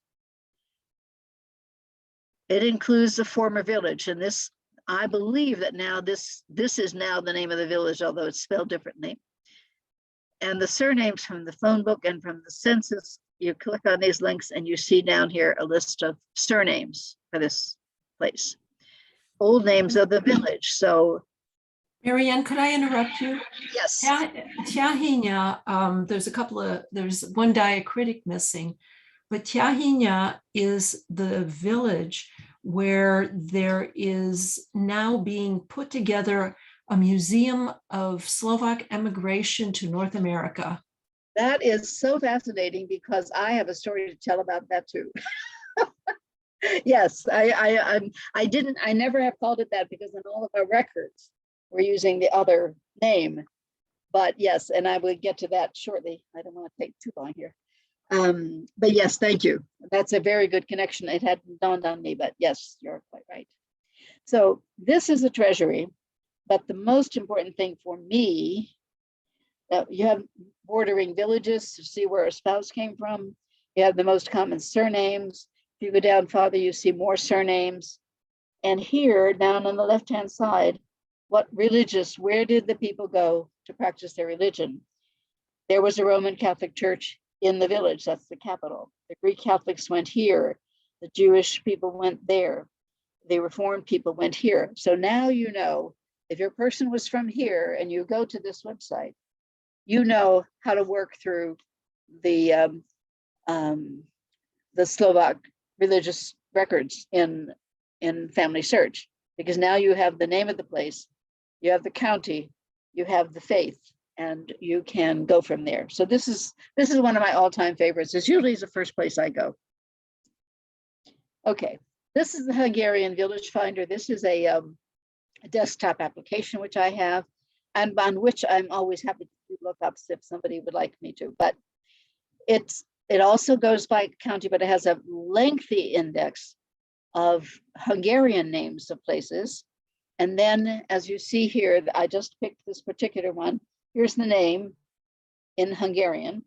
It includes the former village, and this, I believe that now this is now the name of the village, although it's spelled differently. And the surnames from the phone book and from the census. You click on these links and you see down here a list of surnames for this place. Old names of the village. So, Marianne, could I interrupt you? yes. Tiahinya, there's one diacritic missing, but Tiahinya is the village where there is now being put together a museum of Slovak emigration to North America. That is so fascinating because I have a story to tell about that too. Yes, I never have called it that because in all of our records, we're using the other name. But yes, and I will get to that shortly. I don't want to take too long here. But yes, thank you. That's a very good connection. It hadn't dawned on me, but yes, you're quite right. So this is a treasury, but the most important thing for me, you have bordering villages to see where a spouse came from. You have the most common surnames. If you go down farther, you see more surnames. And here, down on the left-hand side, where did the people go to practice their religion? There was a Roman Catholic Church in the village, that's the capital. The Greek Catholics went here. The Jewish people went there. The Reformed people went here. So now you know, if your person was from here and you go to this website, you know how to work through the Slovak religious records in FamilySearch, because now you have the name of the place, you have the county, you have the faith, and you can go from there. So this is one of my all-time favorites. It's usually the first place I go. Okay, this is the Hungarian Village Finder. This is a desktop application which I have, and on which I'm always happy to look up if somebody would like me to. But it also goes by county, but it has a lengthy index of Hungarian names of places. And then, as you see here, I just picked this particular one. Here's the name in Hungarian.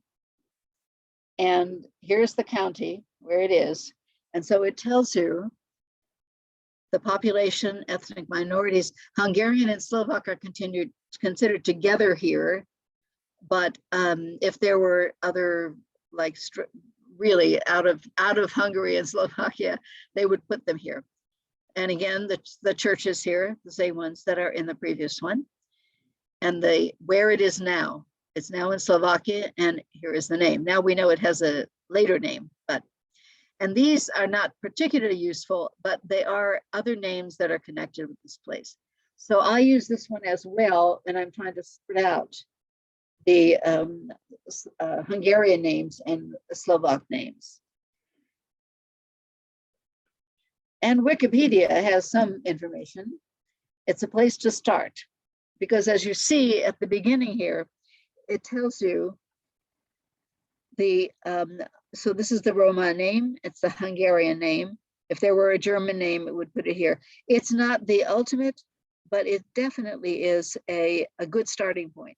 And here's the county where it is. And so it tells you the population, ethnic minorities. Hungarian and Slovak are considered together here. But if there were other, like really out of Hungary and Slovakia, they would put them here. And again, the churches here, the same ones that are in the previous one. And where it is now, it's now in Slovakia, and here is the name. Now we know it has a later name, and these are not particularly useful, but they are other names that are connected with this place. So I use this one as well, and I'm trying to spread out the Hungarian names and the Slovak names. And Wikipedia has some information. It's a place to start, because as you see at the beginning here, it tells you so this is the Roma name, it's the Hungarian name. If there were a German name, it would put it here. It's not the ultimate, but it definitely is a good starting point.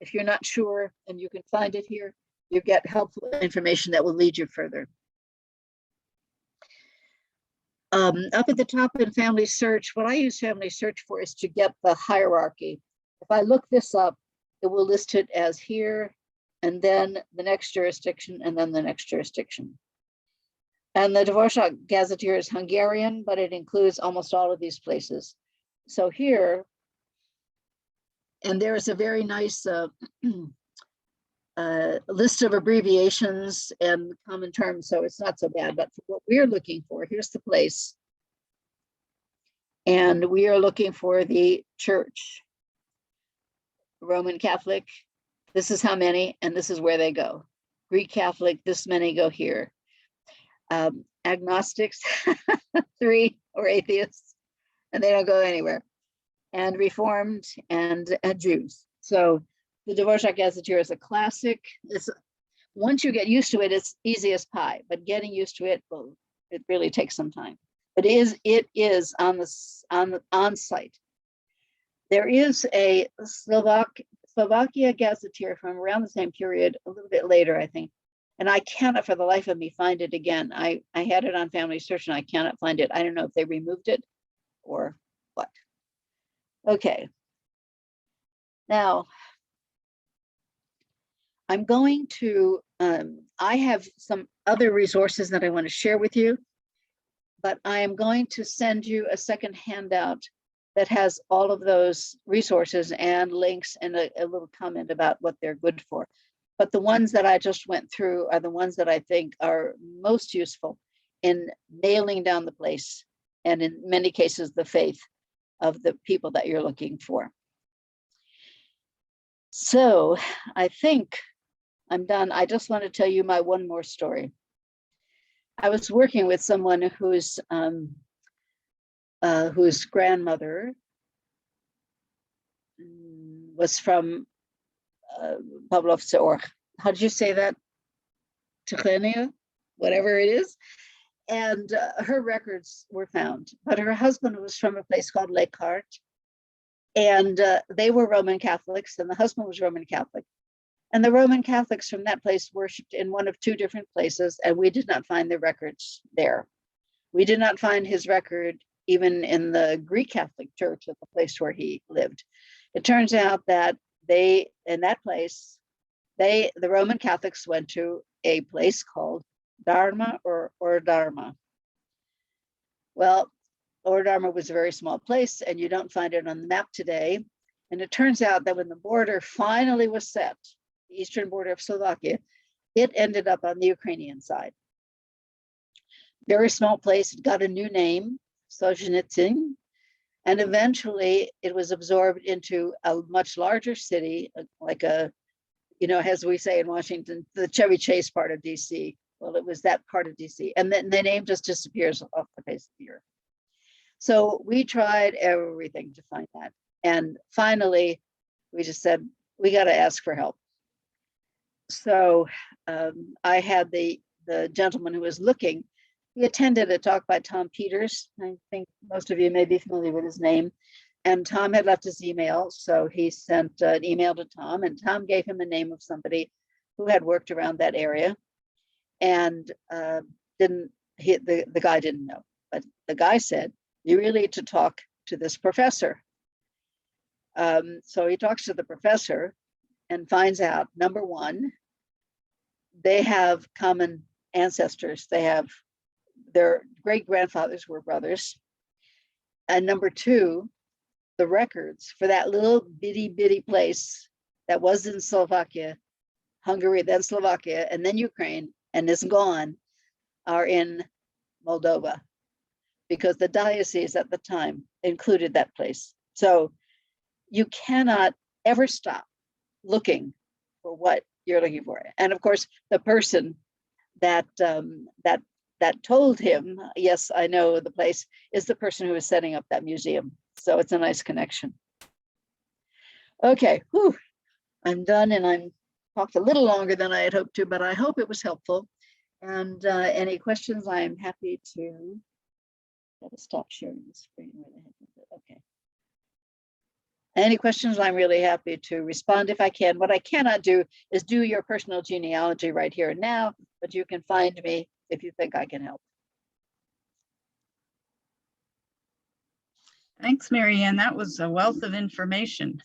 If you're not sure and you can find it here, you get helpful information that will lead you further. Up at the top in FamilySearch, what I use FamilySearch for is to get the hierarchy. If I look this up, it will list it as here, and then the next jurisdiction, and then the next jurisdiction. And the Dvorak Gazetteer is Hungarian, but it includes almost all of these places. So here, and there is a very nice list of abbreviations and common terms, so it's not so bad. But for what we're looking for, here's the place. And we are looking for the church. Roman Catholic, this is how many, and this is where they go. Greek Catholic, this many go here. Agnostics, 3, or atheists, and they don't go anywhere. And Reformed and Jews. So the Dvorak Gazetteer is a classic. Once you get used to it, it's easy as pie, but getting used to it, well, it really takes some time. But it is on site. There is a Slovakia Gazetteer from around the same period, a little bit later, I think. And I cannot for the life of me find it again. I had it on FamilySearch and I cannot find it. I don't know if they removed it or what. Okay. Now, I'm going to, I have some other resources that I want to share with you, but I am going to send you a second handout that has all of those resources and links and a little comment about what they're good for. But the ones that I just went through are the ones that I think are most useful in nailing down the place, and in many cases, the faith of the people that you're looking for. So I think I'm done. I just want to tell you my one more story. I was working with someone whose grandmother was from Pavlovce, or how did you say that? Czechenia, whatever it is. And her records were found, but her husband was from a place called Lekart, and they were Roman Catholics, and the husband was Roman Catholic. And the Roman Catholics from that place worshipped in one of 2 different places, and we did not find the records there. We did not find his record even in the Greek Catholic Church at the place where he lived. It turns out that they, in that place, the Roman Catholics went to a place called Dharma or Dharma. Well, Dharma was a very small place, and you don't find it on the map today. And it turns out that when the border finally was set, the eastern border of Slovakia, it ended up on the Ukrainian side. Very small place. It got a new name, Solzhenitsyn, and eventually it was absorbed into a much larger city, like a, as we say in Washington, the Chevy Chase part of DC. Well, it was that part of DC, and then the name just disappears off the face of the earth. So we tried everything to find that, and finally, we just said we got to ask for help. So I had the gentleman who was looking. He attended a talk by Tom Peters. I think most of you may be familiar with his name. And Tom had left his email, so he sent an email to Tom, and Tom gave him the name of somebody who had worked around that area. And the guy didn't know, but the guy said, you really need to talk to this professor. So he talks to the professor and finds out, number one, they have common ancestors. Their great grandfathers were brothers. And number two, the records for that little bitty place that was in Slovakia, Hungary, then Slovakia, and then Ukraine, and is gone, are in Moldova, because the diocese at the time included that place. So you cannot ever stop looking for what you're looking for. And of course, the person that that told him, yes, I know the place, is the person who is setting up that museum. So it's a nice connection. Okay, whew, I'm done, and I'm talked a little longer than I had hoped to, but I hope it was helpful. And any questions, I'm happy to. Gotta stop sharing the screen. Okay. Any questions, I'm really happy to respond if I can. What I cannot do is do your personal genealogy right here and now, but you can find me if you think I can help. Thanks, Marianne. That was a wealth of information.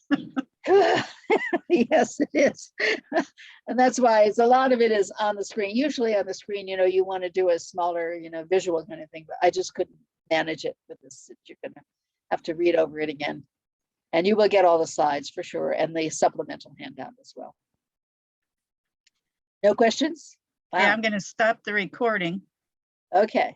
Yes, it is. And that's why it's a lot of it is on the screen. Usually on the screen, you know, you want to do a smaller, you know, visual kind of thing, but I just couldn't manage it with this. You're gonna have to read over it again. And you will get all the slides for sure, and the supplemental handout as well. No questions? Wow. Yeah, I'm going to stop the recording. Okay.